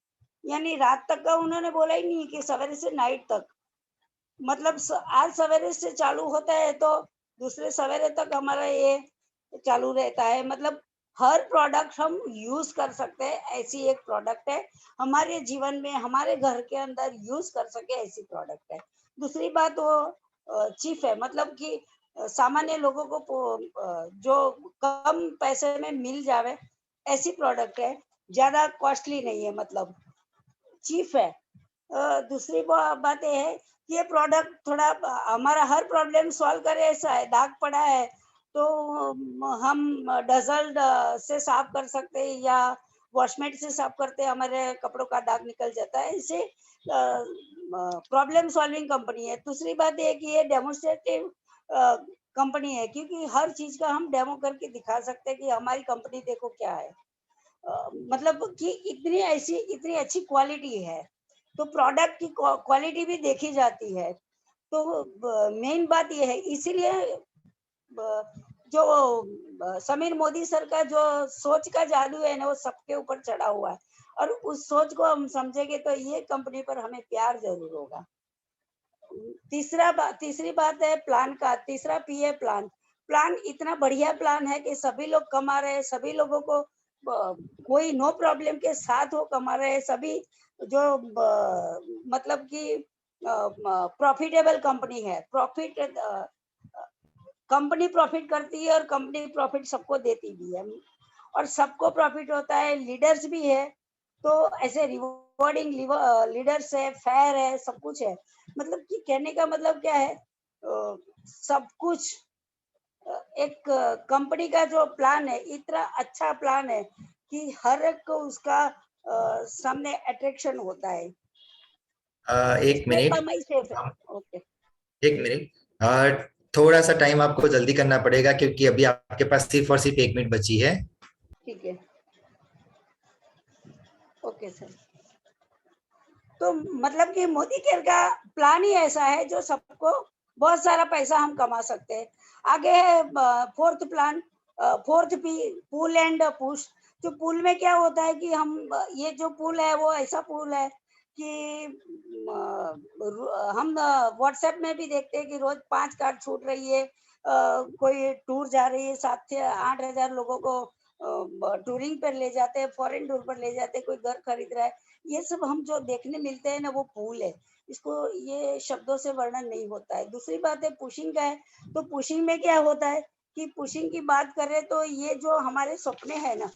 यानी रात तक का उन्होंने बोला ही नहीं कि सवेरे से नाइट तक। मतलब आज सवेरे से चालू होता है तो दूसरे सवेरे तक हमारा ये चालू रहता है। मतलब हर प्रोडक्ट हम यूज कर सकते हैं, ऐसी एक प्रोडक्ट है हमारे जीवन में, हमारे घर के अंदर यूज कर सके ऐसी प्रोडक्ट है। दूसरी बात वो चीफ है, मतलब कि सामान्य लोगों को जो कम पैसे में मिल जावे ऐसी प्रोडक्ट है, ज्यादा कॉस्टली नहीं है, मतलब चीफ है। दूसरी बात यह है कि ये प्रोडक्ट थोड़ा हमारा हर प्रॉब्लम सॉल्व करे ऐसा है। दाग पड़ा है तो हम डजल से साफ कर सकते हैं या वॉशमेट से साफ करते हैं, हमारे कपड़ों का दाग निकल जाता है। इसे प्रॉब्लम सॉल्विंग कंपनी है। दूसरी बात ये कि ये डेमोन्स्ट्रेटिव कंपनी है, क्योंकि हर चीज का हम डेमो करके दिखा सकते हैं कि हमारी कंपनी देखो क्या है। मतलब कि इतनी अच्छी क्वालिटी है, तो प्रोडक्ट की क्वालिटी भी देखी जाती है। तो मेन बात ये है, इसीलिए जो समीर मोदी सर का जो सोच का जादू है ना वो सबके ऊपर चढ़ा हुआ है, और उस सोच को हम समझेंगे तो ये कंपनी पर हमें प्यार जरूर होगा। तीसरी बात है प्लान का। तीसरा पी है प्लान। प्लान इतना बढ़िया प्लान है कि सभी लोग कमा रहे हैं, सभी लोगों को कोई नो प्रॉब्लम के साथ वो कमा रहे हैं। सभी जो मतलब कि प्रॉफिटेबल कंपनी है, कंपनी प्रॉफिट करती है और कंपनी प्रॉफिट सबको देती भी है, और सबको प्रॉफिट होता है। लीडर्स भी है, तो ऐसे रिवॉर्डिंग लीडर्स है, फेयर है, सब कुछ है। मतलब कि कहने का मतलब क्या है, सब कुछ एक कंपनी का जो प्लान है इतना अच्छा प्लान है कि हर एक को उसका सामने अट्रैक्शन होता है। एक मिनट, ओके, एक मिनट। थोड़ा सा टाइम आपको जल्दी करना पड़ेगा क्योंकि अभी आपके पास सिर्फ और सिर्फ 1 मिनट बची है। ठीक है, ओके सर। तो मतलब कि मोदी केयर का प्लान ही ऐसा है जो सबको बहुत सारा पैसा हम कमा सकते हैं। आगे है fourth plan, fourth P, pool and push. तो पूल में क्या होता है कि हम ये जो पूल है वो ऐसा पूल है कि हम व्हाट्सएप में भी देखते हैं कि रोज 5 कार्ड छूट रही है, कोई टूर जा रही है, 7 से 8 हजार लोगों को टूरिंग पर ले जाते हैं, फॉरेन टूर पर ले जाते हैं, कोई घर खरीद रहा है। ये सब हम जो देखने मिलते हैं ना वो पूल है, इसको ये शब्दों से वर्णन नहीं होता है। दूसरी बात है पुशिंग का है। तो पुशिंग में क्या होता है कि पुशिंग की बात करें तो ये जो हमारे सपने हैं ना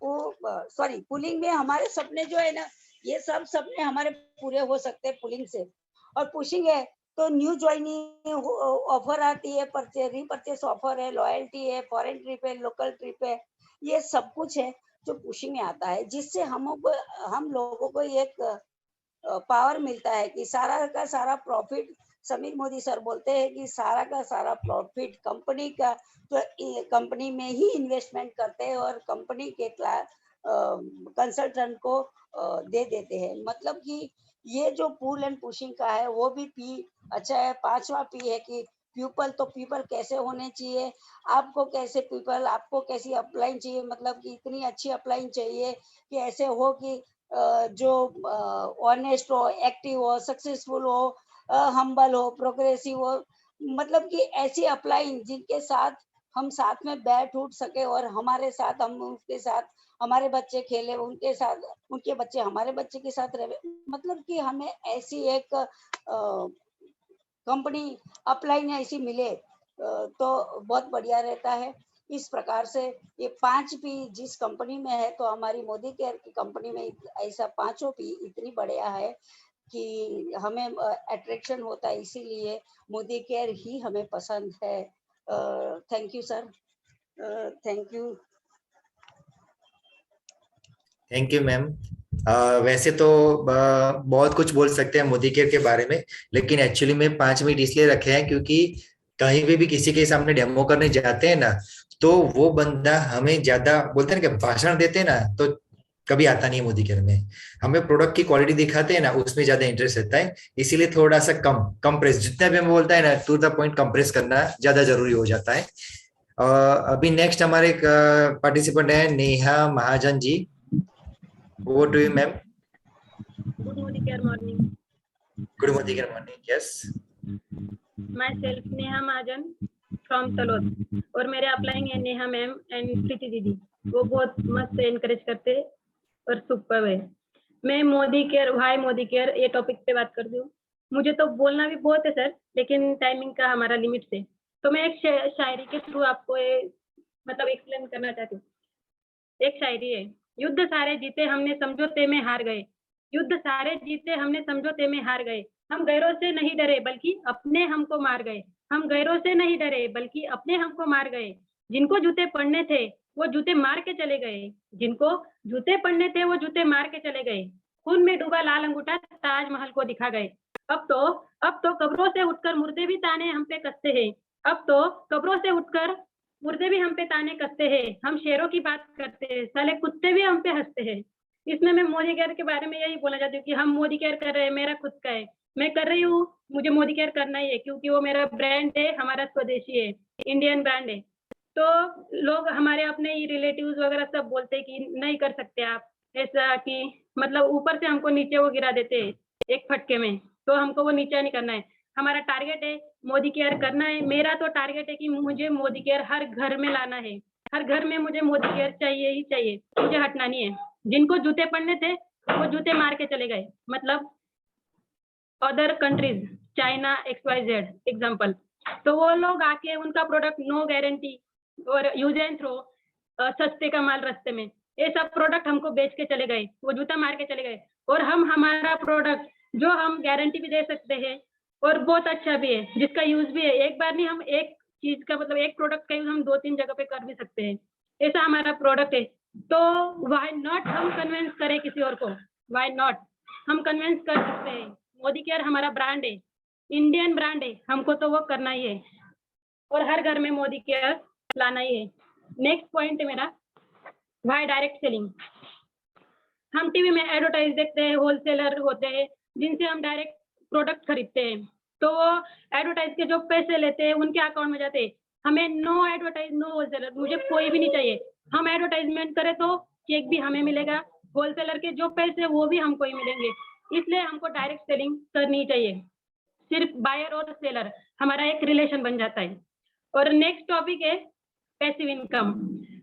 वो सॉरी पुलिंग में हमारे सपने जो है ना ये सब सपने हमारे पूरे हो सकते हैं पुलिंग से। और पुशिंग है तो न्यू ज्वाइनिंग ऑफर आती है, रीपरचेस ऑफर है, लॉयल्टी है, फॉरेन ट्रिप है, लोकल ट्रिप है, ये सब कुछ है जो पुशिंग में आता है, जिससे हम लोगों को एक पावर मिलता है कि सारा का सारा प्रॉफिट, समीर मोदी सर बोलते हैं कि सारा का सारा प्रॉफिट कंपनी का तो कंपनी में ही इन्वेस्टमेंट करते हैं और कंपनी के कंसल्टेंट को दे देते हैं। मतलब कि ये जो पूल एंड पुशिंग का है वो भी पी अच्छा है। 5वां पी है कि पीपल, तो पीपल कैसे होने चाहिए, आपको कैसे पीपल, आपको कैसी अपलाइन चाहिए, मतलब कि इतनी अच्छी अपलाइन चाहिए कि ऐसे हो कि जो ऑनेस्ट हो, एक्टिव हो, सक्सेसफुल हो, हम्बल हो, प्रोग्रेसिव हो, मतलब कि ऐसी अपलाइन जिनके साथ हम साथ में बैठ उठ सके और हमारे साथ हम उसके साथ हमारे बच्चे खेले, उनके साथ उनके बच्चे हमारे बच्चे के साथ रहे। मतलब कि हमें ऐसी एक कंपनी अपलाइन ऐसी मिले तो बहुत बढ़िया रहता है। इस प्रकार से ये 5 पी जिस कंपनी में है तो हमारी मोदी केयर की कंपनी में ऐसा 5 पी इतनी बढ़िया है कि हमें अट्रैक्शन होता है, इसीलिए मोदी केयर ही हमें पसंद है। Thank you sir, thank you. Thank you ma'am. वैसे तो बहुत कुछ बोल सकते हैं मोदी केयर के बारे में, लेकिन एक्चुअली में 5 मिनट इसलिए रखे हैं क्योंकि कहीं भी किसी के सामने डेमो करने जाते हैं ना तो वो बंदा हमें ज्यादा बोलते हैं ना कि भाषण देते हैं ना तो कभी आता नहीं है मोदी केयर में। हमें प्रोडक्ट की क्वालिटी दिखाते हैं ना उसमें ज्यादा इंटरेस्ट रहता है, इसीलिए थोड़ा सा कंप्रेस जितना भी हमें बोलता है ना टू द पॉइंट कंप्रेस करना ज्यादा जरूरी हो जाता है। अभी नेक्स्ट हमारे पार्टिसिपेंट है Neha Mahajan ji. Over to you, ma'am. Good Modi Care morning. Good Modi Care morning. Yes. Myself Neha Mahajan from Talod और मेरे अपलाइंग है नेहा मैम एंड प्रीति दीदी, वो बहुत मस्त एनकरेज करते और सुपर है। मैं Modi care, why Modi care ये टॉपिक पे बात कर दूं। मुझे तो बोलना भी बहुत है सर, लेकिन टाइमिंग का हमारा लिमिट है, तो मैं एक शायरी के थ्रू आपको ये मतलब एक्सप्लेन करना चाहती हूँ। एक शायरी है, युद्ध सारे जीते हमने समझौते में हार गए, युद्ध सारे जीते हमने समझौते में हार गए, हम गैरों से नहीं डरे बल्कि अपने हमको मार गए, हम गैरों से नहीं डरे बल्कि अपने हमको मार गए, जिनको जूते पड़ने थे वो जूते मार के चले गए, जिनको जूते पड़ने थे वो जूते मार के चले गए, खून में डूबा लाल अंगूठा ताजमहल को दिखा गए। अब तो कब्रों से उठकर मुर्दे भी ताने हम पे कसते हैं, अब तो कब्रों से उठकर मुर्दे भी हम पे ताने कसते हैं, हम शेरों की बात करते हैं, साले कुत्ते भी हम पे हंसते हैं। इसमें मैं मोदी केयर के बारे में यही बोलना चाहती हूँ कि हम मोदी केयर कर रहे हैं, मेरा खुद का है, मैं कर रही हूँ, मुझे मोदी केयर करना ही है क्योंकि वो मेरा ब्रांड है, हमारा स्वदेशी है, इंडियन ब्रांड है। तो लोग हमारे अपने ही रिलेटिव्स वगैरह सब बोलते हैं कि नहीं कर सकते आप ऐसा, कि मतलब ऊपर से हमको नीचे वो गिरा देते हैं एक फटके में, तो हमको वो नीचा नहीं करना है। हमारा टारगेट है मोदी केयर करना है। मेरा तो टारगेट है कि मुझे मोदी केयर हर घर में लाना है, हर घर में मुझे मोदी केयर चाहिए ही चाहिए, मुझे हटना नहीं है। जिनको जूते पड़ने थे वो जूते मार के चले गए, मतलब other countries, China XYZ example, तो वो लोग आके उनका प्रोडक्ट नो गारंटी और यूज एंड थ्रो, सस्ते का माल रास्ते में, ये सब प्रोडक्ट हमको बेच के चले गए, वो जूता मार के चले गए। और हम हमारा प्रोडक्ट जो हम गारंटी भी दे सकते हैं और बहुत अच्छा भी है, जिसका यूज भी है, एक बार नहीं, हम एक चीज का मतलब एक प्रोडक्ट का यूज हम 2-3 जगह पे कर भी सकते हैं, ऐसा हमारा प्रोडक्ट है। तो व्हाई नॉट हम कन्विंस करें किसी और को, व्हाई नॉट हम कन्विंस कर सकते हैं। मोदी केयर हमारा ब्रांड है, इंडियन ब्रांड है, हमको तो वो करना ही है। और हर घर में मोदी केयर लाना ही है। नेक्स्ट पॉइंट है मेरा, वाई डायरेक्ट सेलिंग। हम टीवी में एडवर्टाइज देखते हैं, होलसेलर होते हैं जिनसे हम डायरेक्ट प्रोडक्ट खरीदते हैं, तो वो एडवर्टाइज के जो पैसे लेते हैं उनके अकाउंट में जाते हैं। हमें नो एडवर्टाइज नो होलसेलर, मुझे कोई भी नहीं चाहिए। हम एडवर्टाइजमेंट करें तो चेक भी हमें मिलेगा, होलसेलर के जो पैसे वो भी हमको ही मिलेंगे, इसलिए हमको डायरेक्ट सेलिंग करनी चाहिए। सिर्फ बायर और सेलर हमारा एक रिलेशन बन जाता है। और नेक्स्ट टॉपिक है पैसिव इनकम।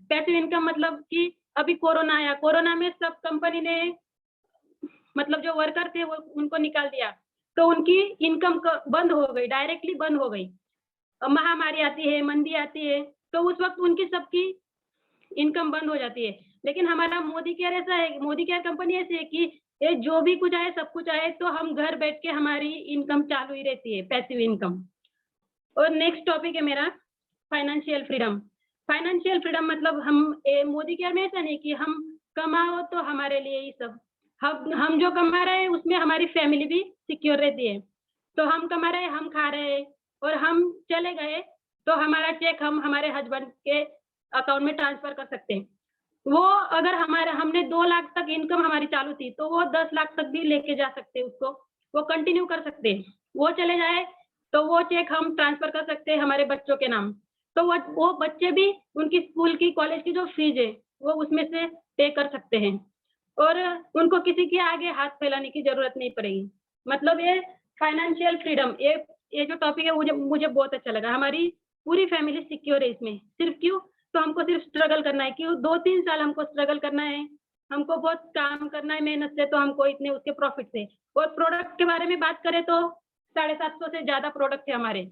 पैसिव इनकम मतलब कि अभी कोरोना आया, कोरोना में सब कंपनी ने मतलब जो वर्कर थे वो उनको निकाल दिया, तो उनकी इनकम बंद हो गई, डायरेक्टली बंद हो गई। महामारी आती है, मंदी आती है, तो उस वक्त उनकी सबकी इनकम बंद हो जाती है। लेकिन हमारा मोदी केयर ऐसा है, मोदी केयर कंपनी ऐसी है कि ये जो भी कुछ आए सब कुछ आए तो हम घर बैठ के हमारी इनकम चालू ही रहती है, पैसिव इनकम। और नेक्स्ट टॉपिक है मेरा फाइनेंशियल फ्रीडम। फाइनेंशियल फ्रीडम मतलब हम मोदी केयर में ऐसा नहीं कि हम कमाओ तो हमारे लिए ही सब, हम जो कमा रहे हैं उसमें हमारी फैमिली भी सिक्योर रहती है। तो हम कमा रहे हैं, हम खा रहे हैं, और हम चले गए तो हमारा चेक हम हमारे हस्बैंड के अकाउंट में ट्रांसफर कर सकते हैं। वो अगर हमने 2 लाख तक इनकम हमारी चालू थी तो वो 10 लाख तक भी लेके जा सकते हैं, उसको वो कंटिन्यू कर सकते हैं। वो चले जाए तो वो चेक हम ट्रांसफर कर सकते हैं हमारे बच्चों के नाम, तो वो बच्चे भी उनकी स्कूल की कॉलेज की जो फीस है वो उसमें से पे कर सकते हैं, और उनको किसी के आगे हाथ फैलाने की जरूरत नहीं पड़ेगी। मतलब ये फाइनेंशियल फ्रीडम, ये जो टॉपिक है मुझे बहुत अच्छा लगा। हमारी पूरी फैमिली सिक्योर है इसमें। सिर्फ क्यों, तो हमको सिर्फ स्ट्रगल करना है, क्यों 2-3 साल हमको स्ट्रगल करना है, हमको बहुत काम करना है मेहनत से, तो हमको इतने उसके प्रॉफिट से। और प्रोडक्ट के बारे में बात करें तो 750 से ज्यादा प्रोडक्ट है हमारे,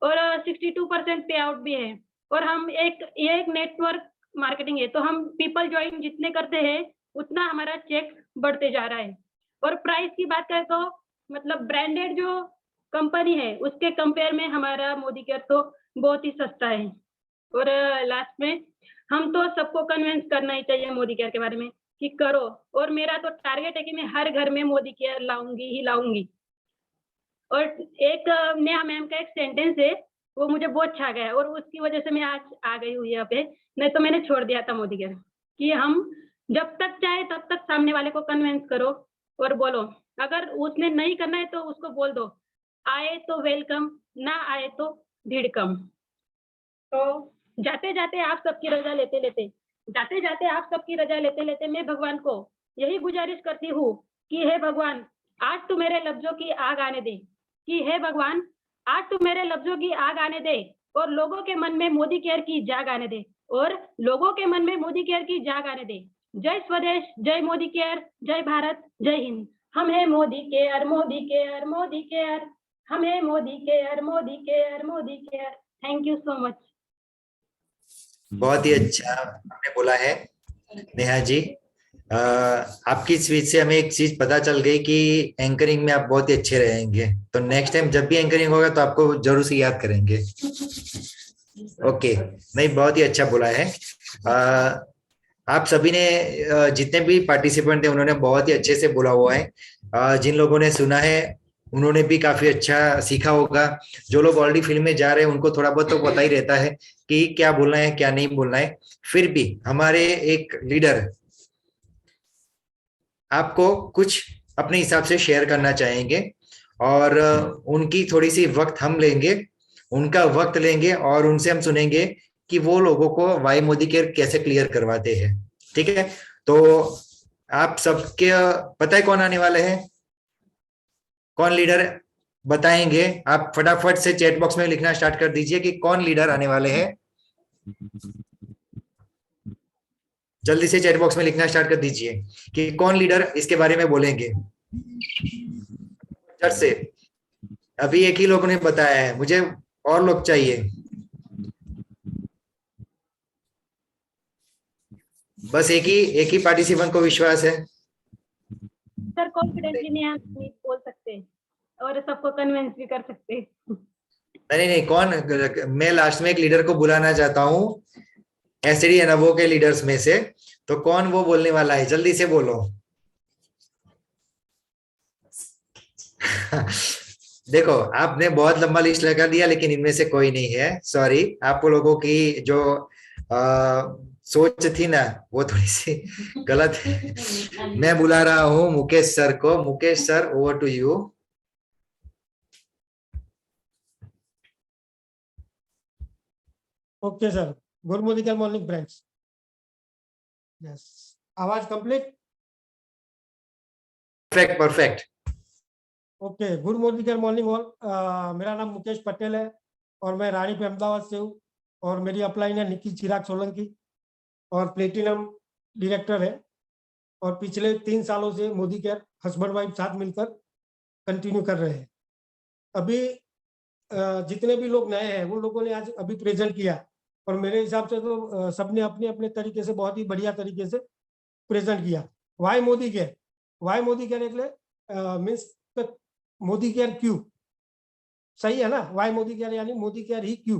और 62% पे आउट भी है। और हम एक नेटवर्क मार्केटिंग है, तो हम पीपल ज्वाइन जितने करते हैं उतना हमारा चेक बढ़ते जा रहा है। और प्राइस की बात करें तो मतलब ब्रांडेड जो कंपनी है उसके कंपेयर में हमारा मोदी केयर तो बहुत ही सस्ता है। और लास्ट में हम तो सबको कन्विंस करना ही चाहिए मोदी केयर के बारे में कि करो, और मेरा तो टारगेट है कि मैं हर घर में मोदी केयर लाऊंगी ही लाऊंगी। और एक नेहा मैम का एक सेंटेंस है वो मुझे बहुत छा गया, और उसकी वजह से मैं आज आ गई हूँ यहाँ पे, नहीं तो मैंने छोड़ दिया था मोदी केयर, कि हम जब तक चाहे तब तक सामने वाले को कन्विंस करो और बोलो। अगर उसने नहीं करना है तो उसको बोल दो, आए तो वेलकम, ना आए तो भीड़ कम। तो जाते जाते आप सबकी रजा लेते लेते मैं भगवान को यही गुजारिश करती हूँ कि हे भगवान आज तू मेरे लफ्जों की आग आने दे, कि हे भगवान आज तू मेरे लफ्जों की आग आने दे, और लोगों के मन में मोदी केयर की जाग आने दे, और लोगों के मन में मोदी केयर की जाग आने दे। जय स्वदेश, जय मोदी केयर, जय भारत, जय हिंद। हम है Modi care, Modi care, Modi care, हम है Modi care, Modi care, Modi care. Thank you so much. बहुत ही अच्छा आपने बोला है नेहा जी। आपकी स्पीच से हमें एक चीज पता चल गई कि एंकरिंग में आप बहुत ही अच्छे रहेंगे, तो नेक्स्ट टाइम जब भी एंकरिंग होगा तो आपको जरूर से याद करेंगे। ओके, नहीं बहुत ही अच्छा बोला है। आप सभी ने जितने भी पार्टिसिपेंट थे उन्होंने बहुत ही अच्छे से बोला हुआ है। जिन लोगों ने सुना है उन्होंने भी काफी अच्छा सीखा होगा। जो लोग ऑलरेडी फील्ड में जा रहे हैं उनको थोड़ा बहुत तो पता ही रहता है कि क्या बोलना है क्या नहीं बोलना है। फिर भी हमारे एक लीडर आपको कुछ अपने हिसाब से शेयर करना चाहेंगे, और उनकी थोड़ी सी वक्त हम लेंगे, उनका वक्त लेंगे और उनसे हम सुनेंगे कि वो लोगों को वाई मोदी केयर कैसे क्लियर करवाते हैं। ठीक है, तो आप सबके पता है कौन आने वाले हैं, कौन लीडर बताएंगे? आप फटाफट से चैट बॉक्स में लिखना स्टार्ट कर दीजिए कि कौन लीडर आने वाले हैं। जल्दी से चैट बॉक्स में लिखना स्टार्ट कर दीजिए कि कौन लीडर इसके बारे में बोलेंगे। झट से, अभी एक ही लोगों ने बताया है, मुझे और लोग चाहिए। बस एक ही पार्टिसिपेंट को विश्वास है। सर कॉन्फिडेंटली नहीं आप बोल सकते और सबको कन्विंस भी कर सकते। नहीं, कौन? मैं लास्ट में एक लीडर को बुलाना चाहता हूँ एसडी एनवो के लीडर्स में से, तो कौन वो बोलने वाला है? जल्दी से बोलो। देखो आपने बहुत लंबा लिस्ट लगा दिया, लेकिन इनमें से कोई नहीं है, सॉरी। आप लोगों की जो सोच थी ना वो थोड़ी सी गलत है। मैं बुला रहा हूँ मुकेश सर को। Mukesh sir, over to you. Okay sir. Good morning friends. Yes, आवाज complete? Perfect perfect. Okay, good morning all. मेरा नाम मुकेश पटेल है और मैं रानी पे अहमदाबाद से हूँ और मेरी अपलाइन है निखिल चिराग सोलंकी और प्लेटिनम डायरेक्टर है और पिछले 3 सालों से मोदी केयर हस्बैंड वाइफ साथ मिलकर कंटिन्यू कर रहे हैं। अभी जितने भी लोग नए हैं उन लोगों ने आज अभी प्रेजेंट किया और मेरे हिसाब से तो सबने अपने अपने तरीके से बहुत ही बढ़िया तरीके से प्रेजेंट किया। Why Modi care? Why Modi care એટલે मीन्स मोदी केयर क्यों? सही है ना? वाई मोदी केयर यानी मोदी केयर ही क्यों?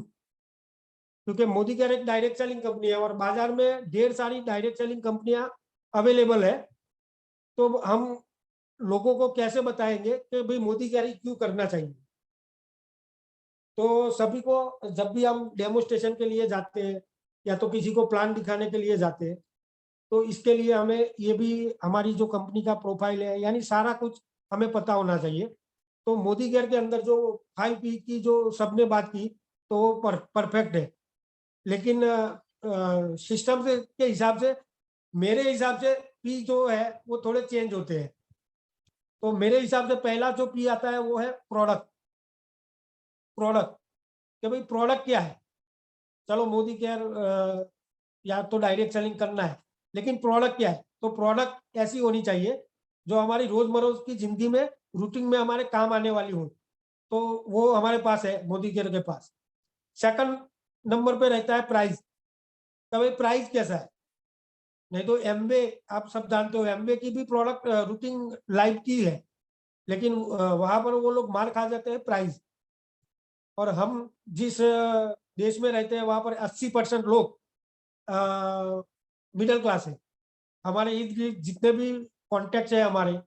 क्योंकि मोदी केयर एक डायरेक्ट सेलिंग कंपनी है और बाजार में ढेर सारी डायरेक्ट सेलिंग कंपनियां अवेलेबल है। तो हम लोगों को कैसे बताएंगे कि भाई मोदी केयर ही क्यों करना चाहिए? तो सभी को जब भी हम डेमोस्ट्रेशन के लिए जाते हैं या तो किसी को प्लान दिखाने के लिए जाते हैं तो इसके लिए हमें ये भी हमारी जो कंपनी का प्रोफाइल है यानी सारा कुछ हमें पता होना चाहिए। तो मोदी केयर के अंदर जो 5P की जो सबने बात की तो वो परफेक्ट है, लेकिन सिस्टम से के हिसाब से मेरे हिसाब से पी जो है वो थोड़े चेंज होते हैं। तो मेरे हिसाब से पहला जो पी आता है वो है प्रोडक्ट। प्रोडक्ट कि भाई प्रोडक्ट क्या है? चलो मोदी केयर या तो डायरेक्ट सेलिंग करना है, लेकिन प्रोडक्ट क्या है? तो प्रोडक्ट ऐसी होनी चाहिए जो हमारी रोजमर्रा की जिंदगी में रूटीन में हमारे काम आने वाली हो। तो वो हमारे पास है मोदी केयर के पास। सेकंड नंबर पे रहता है प्राइस। तो भाई प्राइस कैसा है? नहीं तो एमवे आप सब जानते हो, एमवे की भी प्रोडक्ट रूटीन लाइफ की है, लेकिन वहां पर वो लोग मार खा जाते हैं प्राइस। और हम जिस देश में रहते हैं वहां पर 80% लोग मिडिल क्लास है। हमारे इर्द गिर्द जितने भी कॉन्टेक्ट है हमारे,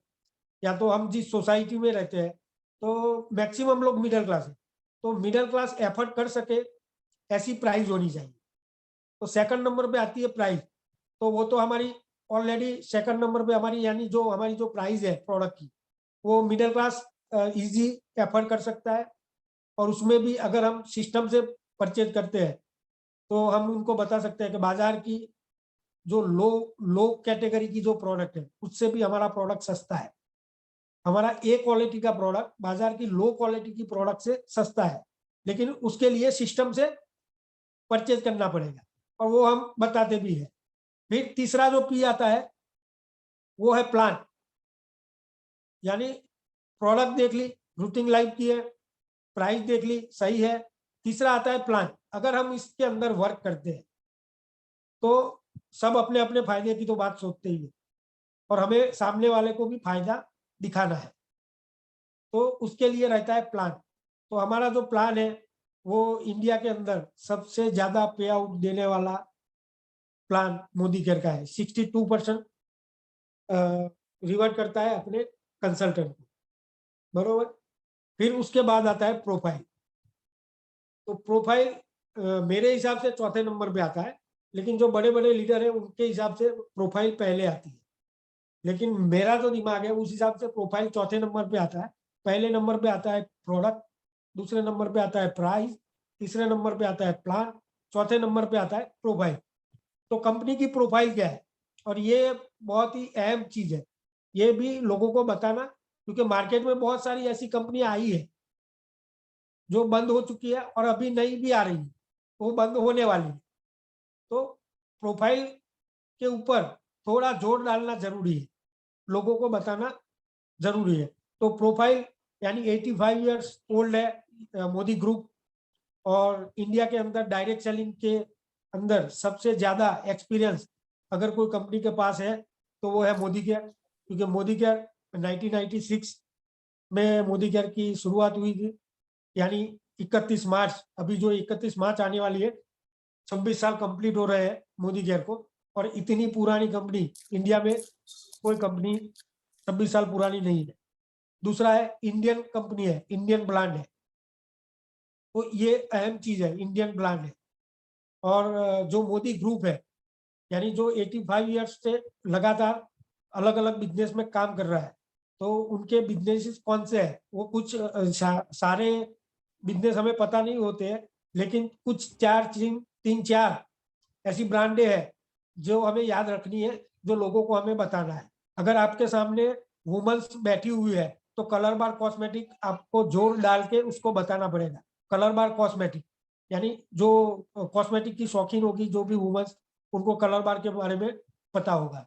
या तो हम जिस सोसाइटी में रहते हैं तो मैक्सिमम लोग मिडिल क्लास है। तो मिडिल क्लास एफर्ट कर सके ऐसी प्राइस होनी चाहिए। तो सेकंड नंबर पे आती है प्राइस। तो वो तो हमारी ऑलरेडी सेकंड नंबर पे हमारी यानी जो हमारी जो प्राइस है प्रोडक्ट की वो मिडिल क्लास इजी एफर्ट कर सकता है। और उसमें भी अगर हम सिस्टम से परचेज करते हैं तो हम उनको बता सकते हैं कि बाजार की जो लो कैटेगरी की जो प्रोडक्ट है उससे भी हमारा प्रोडक्ट सस्ता है। हमारा ए क्वालिटी का प्रोडक्ट बाजार की लो क्वालिटी की प्रोडक्ट से सस्ता है, लेकिन उसके लिए सिस्टम से परचेज करना पड़ेगा और वो हम बताते भी हैं। फिर तीसरा जो पी आता है वो है प्लान। यानी प्रोडक्ट देख ली, रूटीन लाइफ की है, प्राइस देख ली, सही है। तीसरा आता है प्लान। अगर हम इसके अंदर वर्क करते हैं तो सब अपने अपने फायदे की तो बात सोचते ही है और हमें सामने वाले को भी फायदा दिखाना है। तो उसके लिए रहता है प्लान। तो हमारा जो प्लान है वो इंडिया के अंदर सबसे ज्यादा पे आउट देने वाला प्लान मोदी केयर का है। 62% रिवर्ट करता है अपने कंसल्टेंट को, बरोबर। फिर उसके बाद आता है प्रोफाइल। तो प्रोफाइल मेरे हिसाब से चौथे नंबर पे आता है, लेकिन जो बड़े बड़े लीडर हैं उनके हिसाब से प्रोफाइल पहले आती है, लेकिन मेरा जो दिमाग है उस हिसाब से प्रोफाइल चौथे नंबर पे आता है। पहले नंबर पे आता है प्रोडक्ट, दूसरे नंबर पे आता है प्राइस, तीसरे नंबर पे आता है प्लान, चौथे नंबर पे आता है प्रोफाइल। तो कंपनी की प्रोफाइल क्या है? और ये बहुत ही अहम चीज है, ये भी लोगों को बताना, क्योंकि मार्केट में बहुत सारी ऐसी कंपनियां आई है जो बंद हो चुकी है और अभी नई भी आ रही है, वो बंद होने वाली है। तो प्रोफाइल के ऊपर थोड़ा जोर डालना जरूरी है, लोगों को बताना जरूरी है। तो प्रोफाइल यानी 85 इयर्स ओल्ड है मोदी ग्रुप, और इंडिया के अंदर डायरेक्ट सेलिंग के अंदर सबसे ज्यादा एक्सपीरियंस अगर कोई कंपनी के पास है तो वो है मोदी केयर। क्योंकि मोदी केयर 1996 में मोदी केयर की शुरुआत हुई थी, यानी 31 मार्च, अभी जो 31 मार्च आने वाली है 26 साल कंप्लीट हो रहे हैं मोदी केयर को। और इतनी पुरानी कंपनी इंडिया में कोई कंपनी 26 साल पुरानी नहीं है। दूसरा है इंडियन कंपनी है, इंडियन ब्रांड है, तो ये अहम चीज है, इंडियन ब्रांड है। और जो मोदी ग्रुप है, यानी जो 85 ईयर्स से लगातार अलग अलग बिजनेस में काम कर रहा है, तो उनके बिजनेसेस कौन से हैं, वो कुछ सारे बिजनेस हमें पता नहीं होते हैं, लेकिन कुछ 3-4 ऐसी ब्रांडें हैं जो हमें याद रखनी है, जो लोगों को हमें बताना है। अगर आपके सामने वुमेन्स बैठी हुई है तो कलर बार कॉस्मेटिक आपको जोर डाल के उसको बताना पड़ेगा। कलर बार कॉस्मेटिक, यानी जो कॉस्मेटिक की शौकीन होगी, जो भी वुमेन्स, उनको कलर बार के बारे में पता होगा।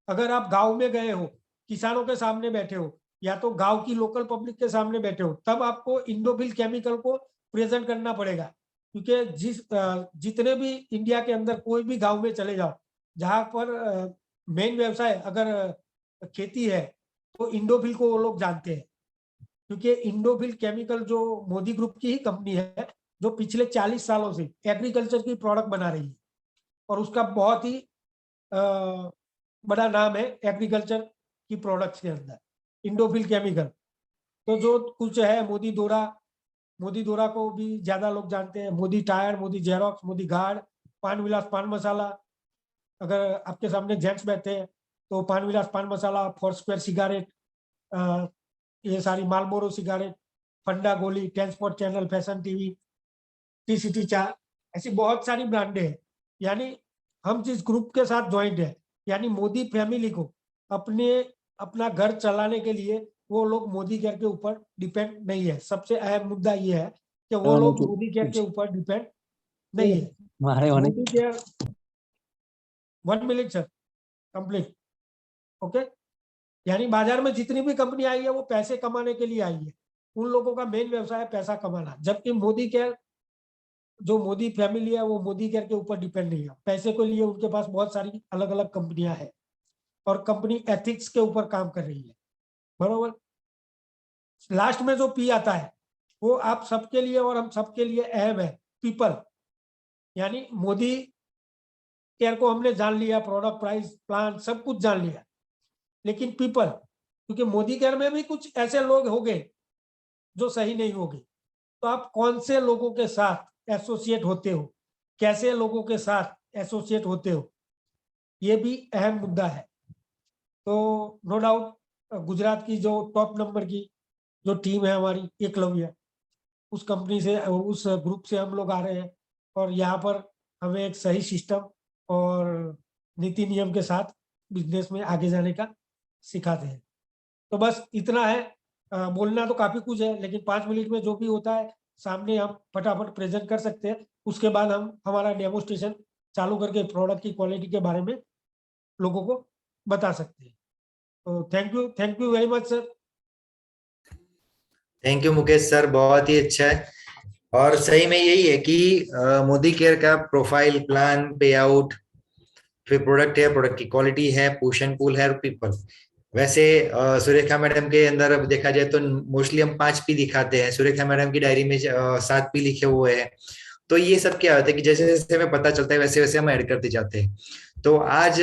अगर आप गांव में गए हो, किसानों के सामने बैठे हो, या तो गांव की लोकल पब्लिक के सामने बैठे हो, तब आपको इंडोफिल केमिकल को प्रेजेंट करना पड़ेगा। क्योंकि जितने भी इंडिया के अंदर कोई भी गांव में चले जाओ, जहां पर मेन व्यवसाय अगर खेती है, तो इंडोफिल को वो लोग जानते हैं। क्योंकि इंडोफिल केमिकल जो मोदी ग्रुप की ही कंपनी है, जो पिछले 40 सालों से एग्रीकल्चर की प्रोडक्ट बना रही है, और उसका बहुत ही बड़ा नाम है एग्रीकल्चर की प्रोडक्ट्स के अंदर, इंडोफिल केमिकल। तो जो कुछ है, मोदी दोरा को भी ज्यादा लोग जानते हैं, Modi tyre, Modi xerox, Modi guard, पान विलास पान मसाला। अगर आपके सामने जेंट्स बैठे हैं तो पान विलास पान मसाला, फोर सिगारेट, ये सारी मालबोरो सिगारेट, फंडा गोली, transport channel, fashion TV, T चा, ऐसी बहुत सारी ब्रांडें हैं। यानी हम जिस ग्रुप के साथ ज्वाइंट है, यानी मोदी फैमिली को अपना घर चलाने के लिए वो लोग मोदी केयर के ऊपर डिपेंड नहीं है। सबसे अहम मुद्दा ये है कि वो लोग मोदी केयर के ऊपर डिपेंड नहीं है। Modi care 1 minute sir, complete, okay. यानी बाजार में जितनी भी कंपनी आई है वो पैसे कमाने के लिए आई है, उन लोगों का मेन व्यवसाय है पैसा कमाना। जबकि मोदी केयर, जो मोदी फैमिली है, वो मोदी केयर के ऊपर डिपेंड नहीं है। पैसे के लिए उनके पास बहुत सारी अलग अलग कंपनियां हैं, और कंपनी एथिक्स के ऊपर काम कर रही है, बरोबर। लास्ट में जो पी आता है वो आप सबके लिए और हम सबके लिए अहम है, पीपल। यानी मोदी केयर को हमने जान लिया, प्रोडक्ट, प्राइस, प्लान, सब कुछ जान लिया, लेकिन पीपल, क्योंकि मोदी केयर में भी कुछ ऐसे लोग होंगे जो सही नहीं होंगे, तो आप कौन से लोगों के साथ एसोसिएट होते हो, कैसे लोगों के साथ एसोसिएट होते हो, ये भी अहम मुद्दा है। तो नो डाउट गुजरात की जो टॉप नंबर की जो टीम है हमारी, एकलव्य, उस कंपनी से, उस ग्रुप से हम लोग आ रहे हैं, और यहाँ पर हमें एक सही सिस्टम और नीति नियम के साथ बिजनेस में आगे जाने का सिखाते हैं। तो बस इतना है। बोलना तो काफी कुछ है, लेकिन 5 मिनट में जो भी होता है सामने हम फटाफट प्रेजेंट कर सकते हैं। उसके बाद हम हमारा डेमोस्ट्रेशन चालू करके प्रोडक्ट की क्वालिटी के बारे में लोगों को बता सकते हैं। तो thank you very much sir. Thank you Mukesh sir, बहुत ही अच्छा है। और सही में यही है कि मोदी केयर का प्रोफाइल, प्लान, पे आउट, फिर प्रोडक्ट है, प्रोडक्ट की क्वालिटी है, पुश एंड पुल है, और पीपल। वैसे सुरेखा मैडम के अंदर अब देखा जाए तो मोस्टली हम 5 पी दिखाते हैं, सुरेखा मैडम की डायरी में 7 पी लिखे हुए हैं। तो ये सब क्या होता है कि जैसे जैसे हमें पता चलता है वैसे वैसे हम ऐड करते जाते हैं। तो आज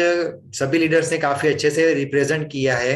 सभी लीडर्स ने काफी अच्छे से रिप्रेजेंट किया है